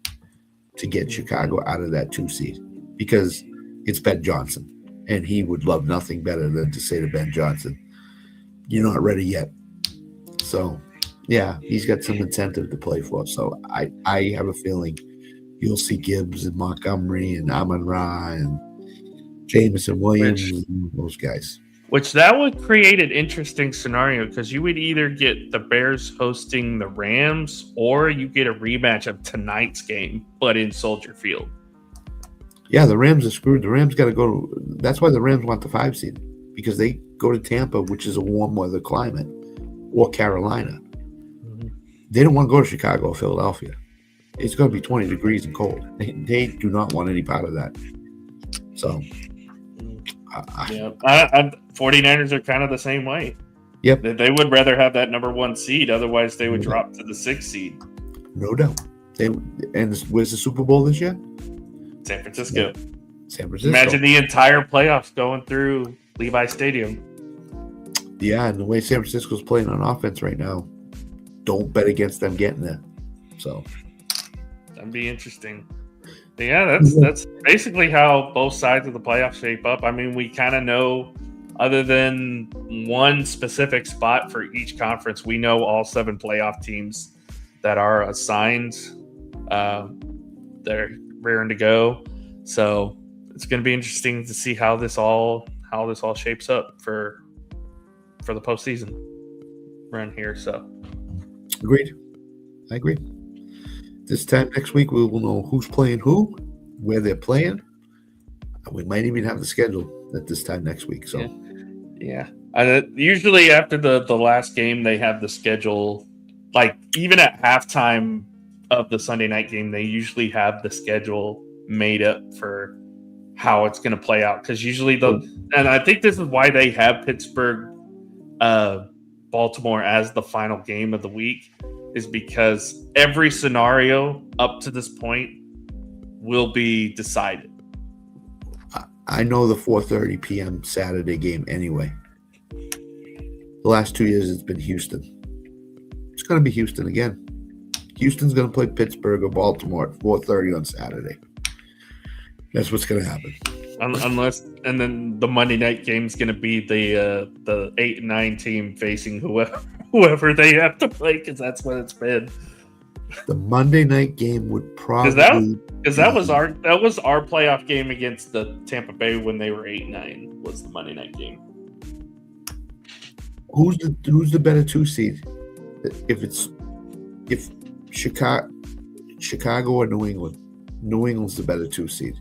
B: to get Chicago out of that 2 seed, because it's Ben Johnson. And he would love nothing better than to say to Ben Johnson, "You're not ready yet." So, yeah, he's got some incentive to play for. So I have a feeling you'll see Gibbs and Montgomery and Amon-Ra and Jameson Williams and those guys.
A: Which that would create an interesting scenario, because you would either get the Bears hosting the Rams or you get a rematch of tonight's game, but in Soldier Field.
B: Yeah, the Rams are screwed. The Rams got to go. That's why the Rams want the 5 seed, because they go to Tampa, which is a warm weather climate, or Carolina. Mm-hmm. They don't want to go to Chicago or Philadelphia. It's going to be 20 degrees and cold. They do not want any part of that. So,
A: 49ers are kind of the same way.
B: Yep.
A: They would rather have that number 1 seed. Otherwise, they would drop to the 6th seed.
B: No doubt. And where's the Super Bowl this year?
A: San Francisco.
B: Yeah. San Francisco.
A: Imagine the entire playoffs going through Levi Stadium.
B: Yeah, and the way San Francisco's playing on offense right now, don't bet against them getting there. So
A: that'd be interesting. But yeah, that's basically how both sides of the playoffs shape up. I mean, we kind of know, other than one specific spot for each conference, we know all 7 playoff teams that are assigned They're raring to go. So it's going to be interesting to see how this all shapes up for the postseason run here. So
B: Agreed. I agree. This time next week, we will know who's playing who, where they're playing. We might even have the schedule at this time next week. So,
A: yeah. Usually after the last game, they have the schedule. Like even at halftime of the Sunday night game, they usually have the schedule made up for how it's going to play out. Because usually and I think this is why they have Pittsburgh, Baltimore as the final game of the week, is because every scenario up to this point will be decided.
B: I know the 4:30 p.m. Saturday game anyway. The last 2 years it's been Houston. It's going to be Houston again. Houston's going to play Pittsburgh or Baltimore at 4:30 on Saturday. That's what's going to happen.
A: And then the Monday night game is going to be the 8 and 9 team facing whoever they have to play, because that's what it's been.
B: The Monday night game would probably
A: because that was our playoff game against the Tampa Bay when they were 8-9 was the Monday night game.
B: Who's the better 2 seed? If Chicago or New England, New England's the better 2 seed.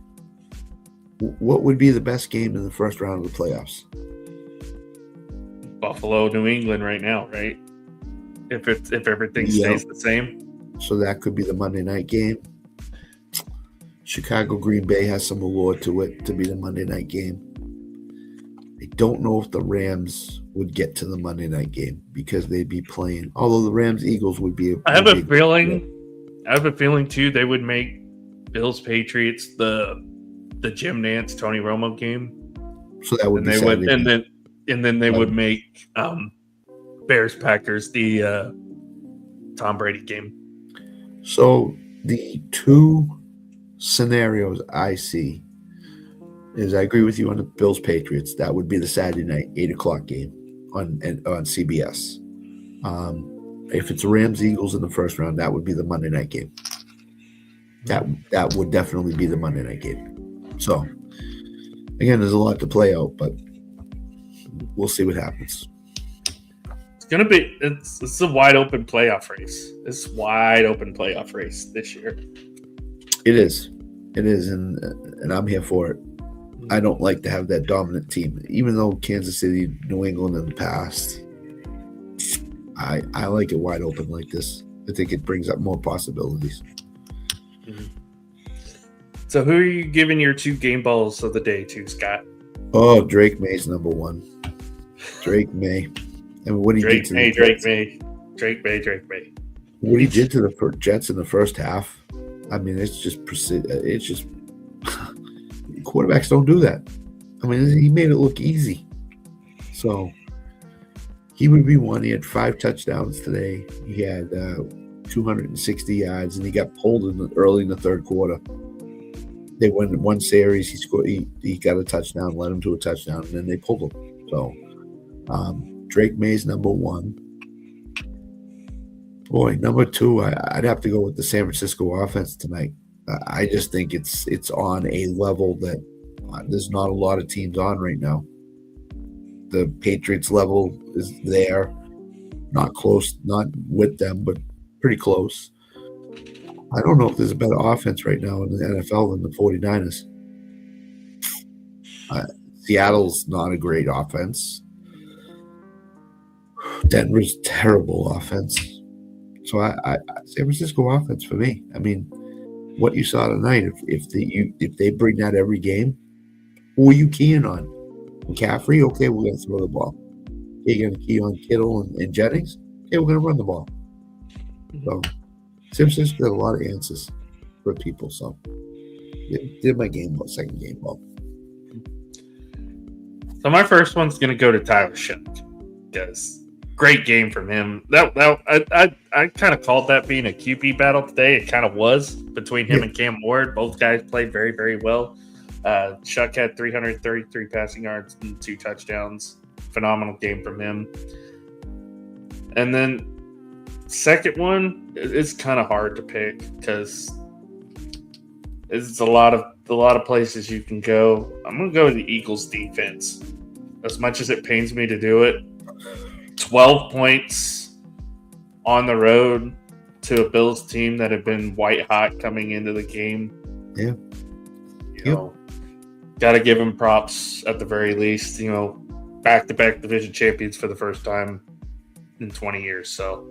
B: What would be the best game in the first round of the playoffs?
A: Buffalo, New England right now, right? If everything stays the same.
B: So that could be the Monday night game. Chicago, Green Bay has some allure to it to be the Monday night game. I don't know if the Rams would get to the Monday night game because they'd be playing. Although the Rams Eagles would be.
A: I have a feeling too. They would make Bills Patriots the Jim Nantz Tony Romo game.
B: So that would
A: and then they would make Bears Packers the Tom Brady game.
B: So the 2 scenarios I see is I agree with you on the Bills Patriots. That would be the Saturday night 8:00 game on CBS. If it's Rams Eagles in the first round, that would be the Monday night game. That would definitely be the Monday night game. So again, there's a lot to play out, but we'll see what happens.
A: It's a wide open playoff race. It's wide open playoff race this year.
B: It is, and I'm here for it. I don't like to have that dominant team, even though Kansas City, New England in the past. I like it wide open like this. I think it brings up more possibilities.
A: Mm-hmm. So who are you giving your 2 game balls of the day to, Scott?
B: Oh, Drake May's number 1. Drake May. And what he did to
A: Drake May. What
B: he did to the Jets in the first half, I mean, it's just quarterbacks don't do that. I mean, he made it look easy. So he would be one. He had 5 touchdowns today. He had 260 yards, and he got pulled early in the third quarter. They won 1 series. He scored. He got a touchdown, led him to a touchdown, and then they pulled him. So Drake May's number 1. Boy, number 2, I'd have to go with the San Francisco offense tonight. I just think it's on a level that there's not a lot of teams on right now. The Patriots level is there, not close, not with them, but pretty close. I don't know if there's a better offense right now in the NFL than the 49ers. Seattle's not a great offense. Denver's terrible offense. So I San Francisco offense for me. I mean, what you saw tonight, if they bring that every game, who are you keying on? McCaffrey? Okay, we're going to throw the ball. You're going to key on Kittle and Jennings? Okay, we're going to run the ball. So San Francisco got a lot of answers for people. So did my second game ball.
A: So my first one's going to go to Tyler Shough, because great game from him. I kind of called that being a QB battle today. It kind of was between him and Cam Ward. Both guys played very, very well. Shough had 333 passing yards and 2 touchdowns. Phenomenal game from him. And then second one, it's kind of hard to pick because It's a lot of places you can go. I'm gonna go with the Eagles defense. As much as it pains me to do it, 12 points on the road to a Bills team that have been white hot coming into the game.
B: Yeah.
A: Got to give them props at the very least. Back-to-back division champions for the first time in 20 years. So,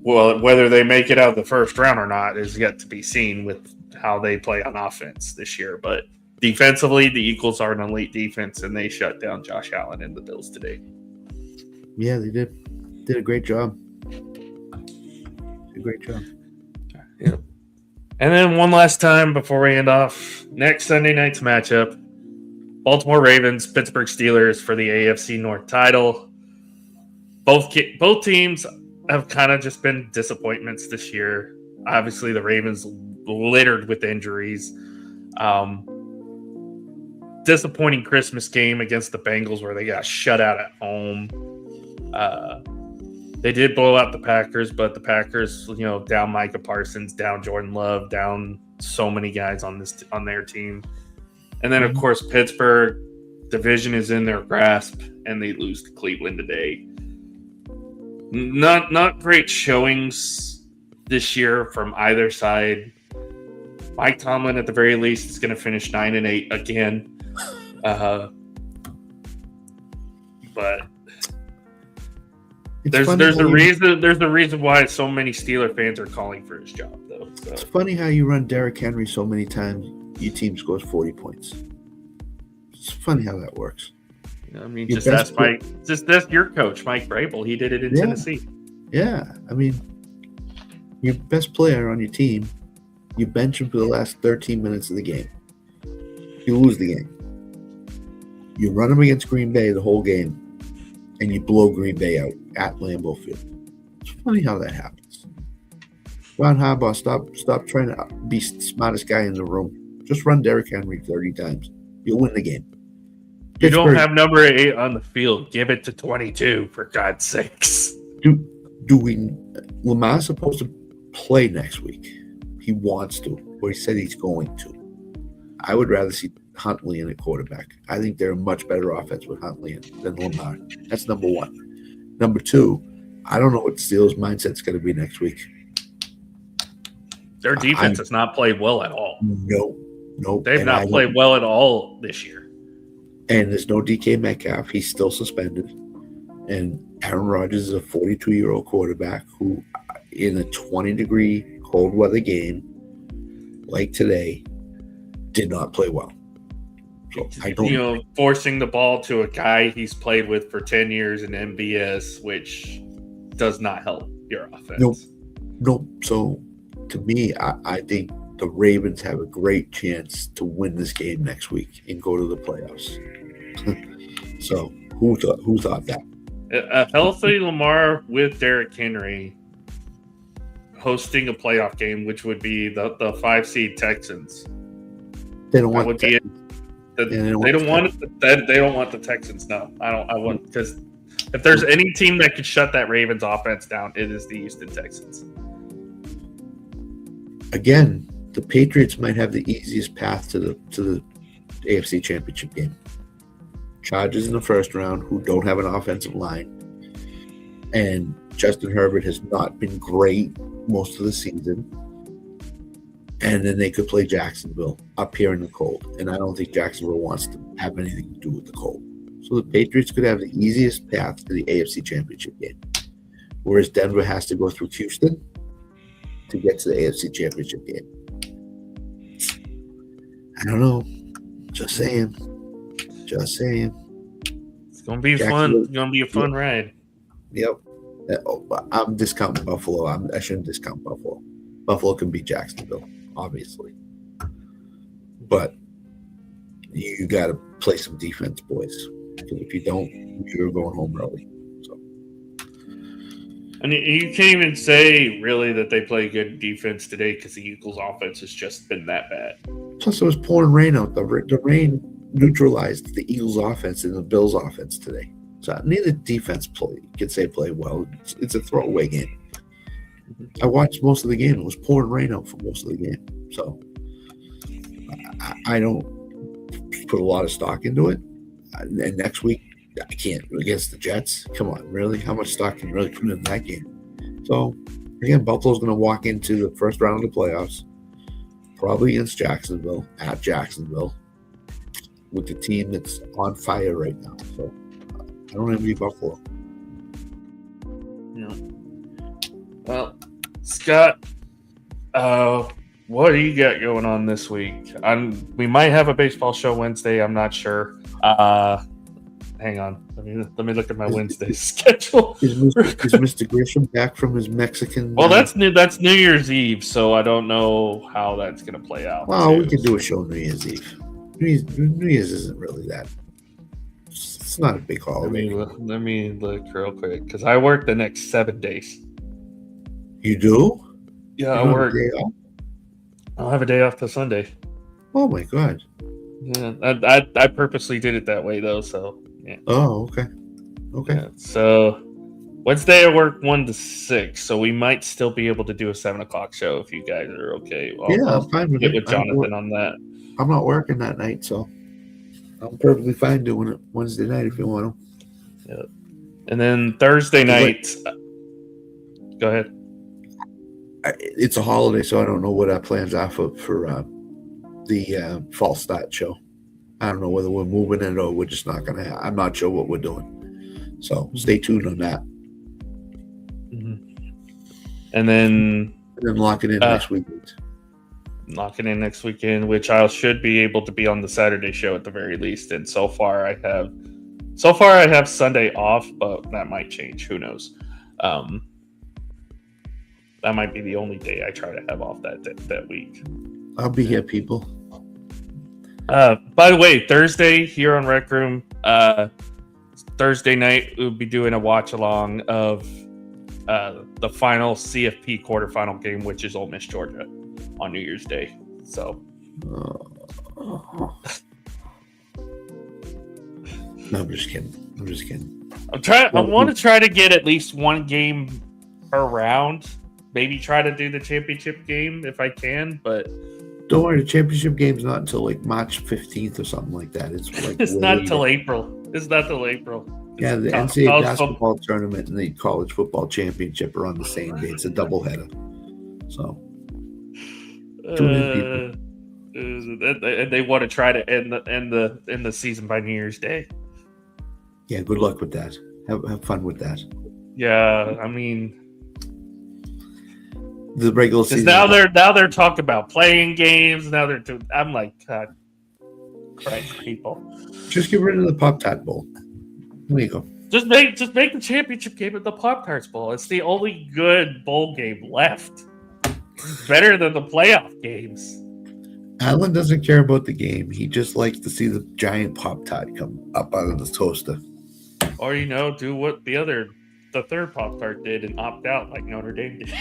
A: well, whether they make it out of the first round or not is yet to be seen with how they play on offense this year. But defensively, the Eagles are an elite defense, and they shut down Josh Allen and the Bills today.
B: Yeah, they did. Did a great job.
A: Yeah. And then one last time before we end off, next Sunday night's matchup, Baltimore Ravens, Pittsburgh Steelers for the AFC North title. Both teams have kind of just been disappointments this year. Obviously, the Ravens littered with injuries. Disappointing Christmas game against the Bengals where they got shut out at home. They did blow out the Packers, but the Packers, down Micah Parsons, down Jordan Love, down so many guys on their team. And then, of course, Pittsburgh, division is in their grasp, and they lose to Cleveland today. Not great showings this year from either side. Mike Tomlin, at the very least, is going to finish 9-8 again. But there's a reason why so many Steeler fans are calling for his job, though. So.
B: It's funny how you run Derrick Henry so many times, your team scores 40 points. It's funny how that works.
A: I mean, that's your coach, Mike Vrabel. He did it in Tennessee.
B: Yeah, I mean, your best player on your team, you bench him for the last 13 minutes of the game. You lose the game. You run him against Green Bay the whole game, and you blow Green Bay out at Lambeau Field. It's funny how that happens. Ron Harbaugh, stop trying to be the smartest guy in the room. Just run Derrick Henry 30 times. You'll win the game.
A: You don't have number 8 on the field. Give it to 22, for God's sakes.
B: Lamar's supposed to play next week. He wants to, or he said he's going to. I would rather see Huntley in at quarterback. I think they're a much better offense with Huntley than Lamar. That's number one. Number two, I don't know what the Steelers' mindset's going to be next week.
A: Their defense has not played well at all.
B: No.
A: They've not played well at all this year.
B: And there's no DK Metcalf. He's still suspended. And Aaron Rodgers is a 42-year-old quarterback who, in a 20-degree cold weather game like today, did not play well. So I don't,
A: forcing the ball to a guy he's played with for 10 years in MBS, which does not help your offense.
B: Nope. So to me, I think the Ravens have a great chance to win this game next week and go to the playoffs. So who thought that?
A: A healthy Lamar with Derrick Henry hosting a playoff game, which would be the 5 seed Texans.
B: They don't want
A: They don't want the Texans. No, I want, because if there's any team that could shut that Ravens offense down, it is the Houston Texans.
B: Again, the Patriots might have the easiest path to the AFC Championship game. Chargers in the first round, who don't have an offensive line, and Justin Herbert has not been great most of the season. And then they could play Jacksonville up here in the cold. And I don't think Jacksonville wants to have anything to do with the cold. So the Patriots could have the easiest path to the AFC Championship game. Whereas Denver has to go through Houston to get to the AFC Championship game. I don't know. Just saying.
A: It's going to be fun. It's going to be a fun ride.
B: Yep. I'm discounting Buffalo. I shouldn't discount Buffalo. Buffalo can beat Jacksonville, obviously. But you got to play some defense, boys. Because if you don't, you're going home early. So.
A: And you can't even say, really, that they play good defense today because the Eagles' offense has just been that bad.
B: Plus, it was pouring rain out. The rain neutralized the Eagles' offense and the Bills' offense today. So neither defense played well. It's a throwaway game. I watched most of the game. It was pouring rain out for most of the game. So I don't put a lot of stock into it. And next week, I can't against the Jets. Come on, really? How much stock can you really put in that game? So, again, Buffalo's going to walk into the first round of the playoffs, probably against Jacksonville, at Jacksonville, with the team that's on fire right now. So, I don't envy Buffalo.
A: Yeah. Well, Scott, what do you got going on this week? We might have a baseball show Wednesday. I'm not sure. Hang on. Let me look at my Wednesday schedule.
B: Is Mr. Grisham back from his Mexican?
A: Well, that's New Year's Eve, so I don't know how that's going to play out.
B: Well, we can do a show New Year's Eve. New Year's isn't really that. It's not a big holiday.
A: Let me look real quick because I work the next 7 days.
B: You do?
A: Yeah, I work. I'll have a day off till Sunday.
B: Oh my god.
A: Yeah, I purposely did it that way though. So yeah.
B: Oh, okay. Okay.
A: Yeah, so Wednesday I work 1 to 6, so we might still be able to do a 7 o'clock show if you guys are okay.
B: I'm fine with
A: get
B: it.
A: with Jonathan on that.
B: I'm not working that night, so I'm perfectly fine doing it Wednesday night if you want to.
A: Yeah. And then Thursday night. Go ahead.
B: It's a holiday, so I don't know what our plans are for the fall start show. I don't know whether we're moving it or we're just not going to. I'm not sure what we're doing. So stay tuned on that.
A: Mm-hmm. And then
B: lock it in next week.
A: Lock it in next weekend, which I should be able to be on the Saturday show at the very least. And so far I have Sunday off, but that might change. Who knows? That might be the only day I try to have off that week.
B: I'll be here, people.
A: By the way, Thursday here on Rec Room, Thursday night we'll be doing a watch along of the final CFP quarterfinal game, which is Ole Miss Georgia on New Year's Day. So,
B: no, I'm just kidding.
A: I want to try to get at least one game per round. Maybe try to do the championship game if I can, but
B: don't worry, the championship game's not until like March 15th or something like that.
A: It's not until April. It's not till April.
B: Yeah, the NCAA basketball tournament and the college football championship are on the same day. It's a doubleheader. So,
A: and they want to try to end the season by New Year's Day.
B: Yeah, good luck with that. Have fun with that.
A: Yeah, I mean,
B: the regular season.
A: Now they're talking about playing games. Now they're doing. I'm like, God, Christ, people.
B: Just get rid of the Pop-Tart Bowl. There you go.
A: Just make the championship game at the Pop-Tarts Bowl. It's the only good bowl game left. It's better than the playoff games.
B: Alan doesn't care about the game. He just likes to see the giant Pop-Tart come up out of the toaster.
A: Or do what the third Pop-Tart did and opt out like Notre Dame did.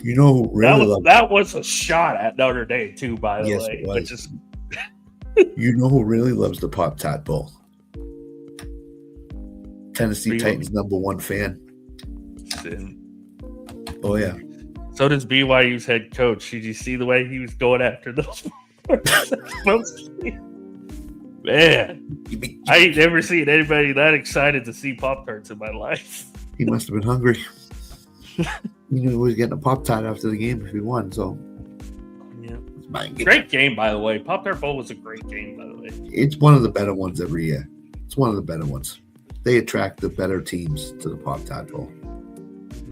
B: You know who really
A: that was a shot at Notre Dame too, by the way.
B: It was. You know who really loves the Pop-Tart Bowl? Tennessee Titans #1 fan. Oh yeah.
A: So does BYU's head coach. Did you see the way he was going after those? Man, I ain't never seen anybody that excited to see Pop-Tarts in my life.
B: He must have been hungry. He knew he was getting a Pop-Tart after the game if he won, so.
A: Yeah. Great game, by the way. Pop-Tart Bowl was a great game, by the way.
B: It's one of the better ones every year. It's one of the better ones. They attract the better teams to the Pop-Tart Bowl.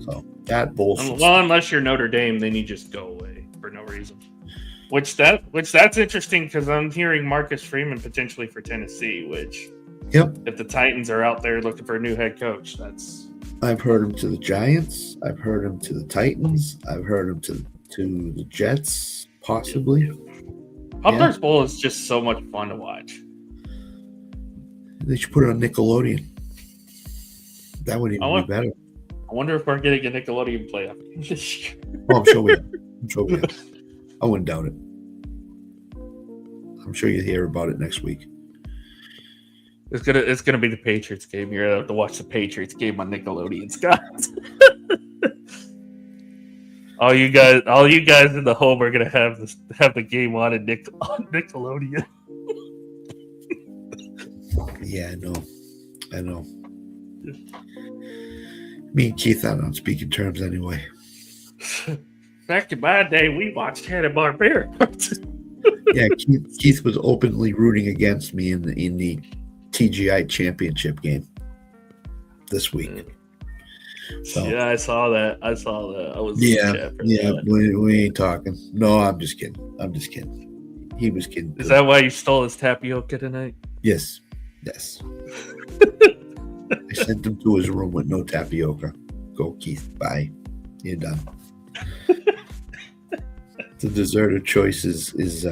B: So, that bowl.
A: Well, unless you're Notre Dame, then you just go away for no reason. Which that's interesting because I'm hearing Marcus Freeman potentially for Tennessee, which if the Titans are out there looking for a new head coach, that's
B: I've heard him to the Giants, I've heard him to the Titans, I've heard him to the Jets, possibly.
A: Pop-Tarts Bowl is just so much fun to watch.
B: They should put it on Nickelodeon. That would even be better.
A: I wonder if we're getting a Nickelodeon playoff this year.
B: Oh, I'm sure we are. I wouldn't doubt it. I'm sure you'll hear about it next week.
A: It's gonna be the Patriots game. You're gonna have to watch the Patriots game on Nickelodeon, Scott. All you guys in the home are gonna have the game on Nickelodeon.
B: Yeah, I know. Me and Keith aren't on speaking terms anyway.
A: Back in my day, we watched Hanna-Barbera.
B: Yeah, Keith was openly rooting against me in the TGI championship game this week. So,
A: yeah, I saw that. I was
B: we ain't talking. No, I'm just kidding. He was kidding.
A: Is that why you stole his tapioca tonight?
B: Yes. I sent him to his room with no tapioca. Go, Keith. Bye. You're done. The dessert of choice is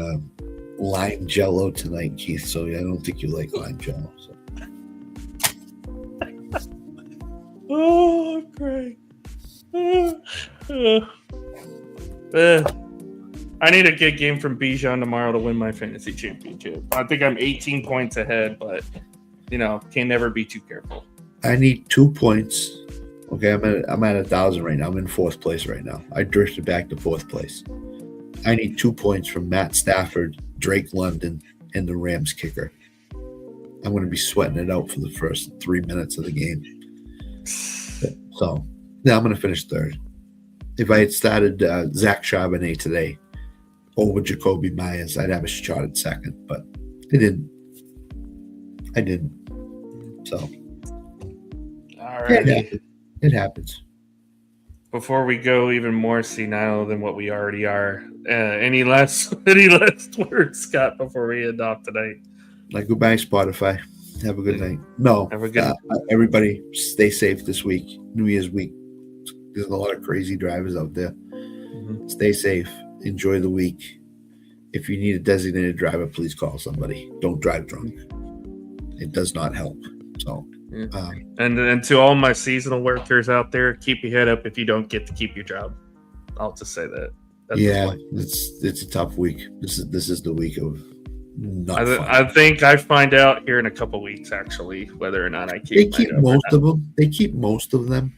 B: lime jello tonight, Keith. So I don't think you like lime jello. So.
A: Oh, great. I need a good game from Bijan tomorrow to win my fantasy championship. I think I'm 18 points ahead, but can never be too careful.
B: I need 2 points. Okay, I'm at 1,000 right now. I'm in 4th place right now. I drifted back to 4th place. I need 2 points from Matt Stafford, Drake London, and the Rams kicker. I'm going to be sweating it out for the first 3 minutes of the game. So, yeah, I'm going to finish 3rd. If I had started Zach Charbonnet today over Jacoby Myers, I'd have a shot at 2nd, but I didn't. So,
A: all right.
B: It happens.
A: Before we go even more senile than what we already are, any last words, Scott, before we end off tonight?
B: Like, goodbye, Spotify. Have a good night. No,
A: have a good
B: everybody stay safe this week. New Year's week. There's a lot of crazy drivers out there. Mm-hmm. Stay safe. Enjoy the week. If you need a designated driver, please call somebody. Don't drive drunk. It does not help. So,
A: and to all my seasonal workers out there, keep your head up if you don't get to keep your job. I'll just say that.
B: It's a tough week. This is the week of.
A: I think I find out here in a couple weeks actually whether or not I keep.
B: They keep most of them. They keep most of them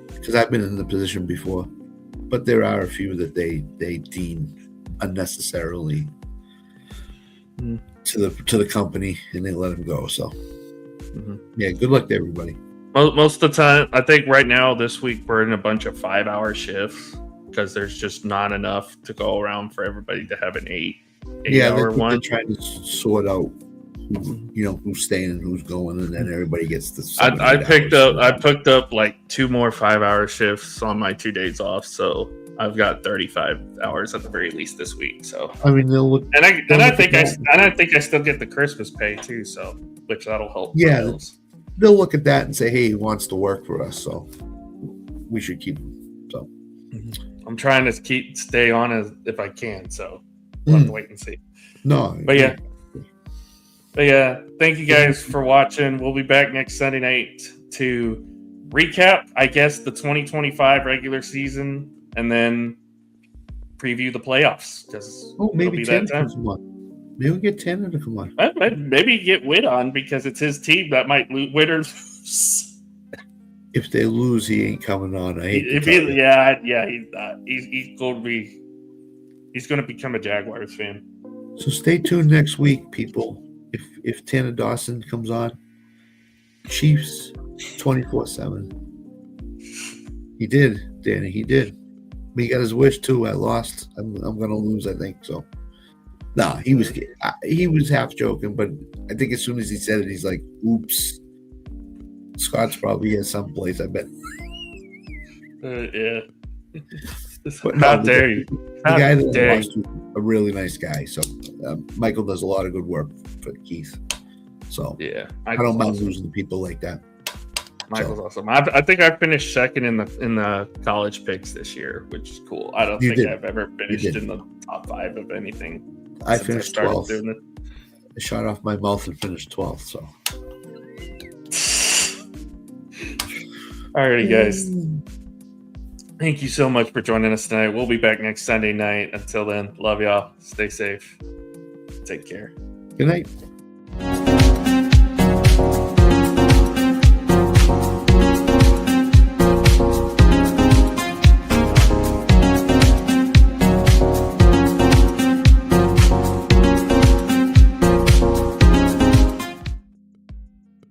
A: because
B: I've been in the position before, but there are a few that they deem unnecessarily to the company and they let them go. So yeah, good luck to everybody.
A: Most of the time, I think right now this week we're in a bunch of 5-hour shifts because there's just not enough to go around for everybody to have an 8-hour one.
B: They're trying to sort out who's staying and who's going, and then everybody gets the.
A: I picked up like 2 more 5-hour shifts on my 2 days off, so I've got 35 hours at the very least this week. So
B: I mean, they'll look,
A: and I think I still get the Christmas pay too, so which that'll help.
B: Yeah, they'll look at that and say, "Hey, he wants to work for us, so we should keep him." So
A: I'm trying to stay on as if I can, so we'll have to wait and see.
B: No,
A: but yeah, thank you guys for watching. We'll be back next Sunday night to recap, I guess, the 2025 regular season and then preview the playoffs because
B: maybe that time. Maybe we'll get Tanner to come on.
A: Maybe get Witt on because it's his team that might win or lose.
B: If they lose, he ain't coming on.
A: He's not. He's going to become a Jaguars fan.
B: So stay tuned next week, people. If Tanner Dawson comes on, Chiefs 24/7. He did, Danny. He did. He got his wish too. I lost. I'm going to lose. I think so. Nah, he was half joking, but I think as soon as he said it, he's like, "Oops." Scott's probably here someplace. I bet.
A: Yeah.
B: How dare you? The guy that lost was a really nice guy. So Michael does a lot of good work for Keith. So
A: yeah,
B: I don't mind losing to people like that.
A: Michael's awesome. I think I finished second in the college picks this year, which is cool. I don't think I've ever finished in the top 5 of anything.
B: I finished 12th. I shot off my mouth and finished 12th. So.
A: Alrighty, guys. Thank you so much for joining us tonight. We'll be back next Sunday night. Until then, love y'all. Stay safe. Take care.
B: Good night.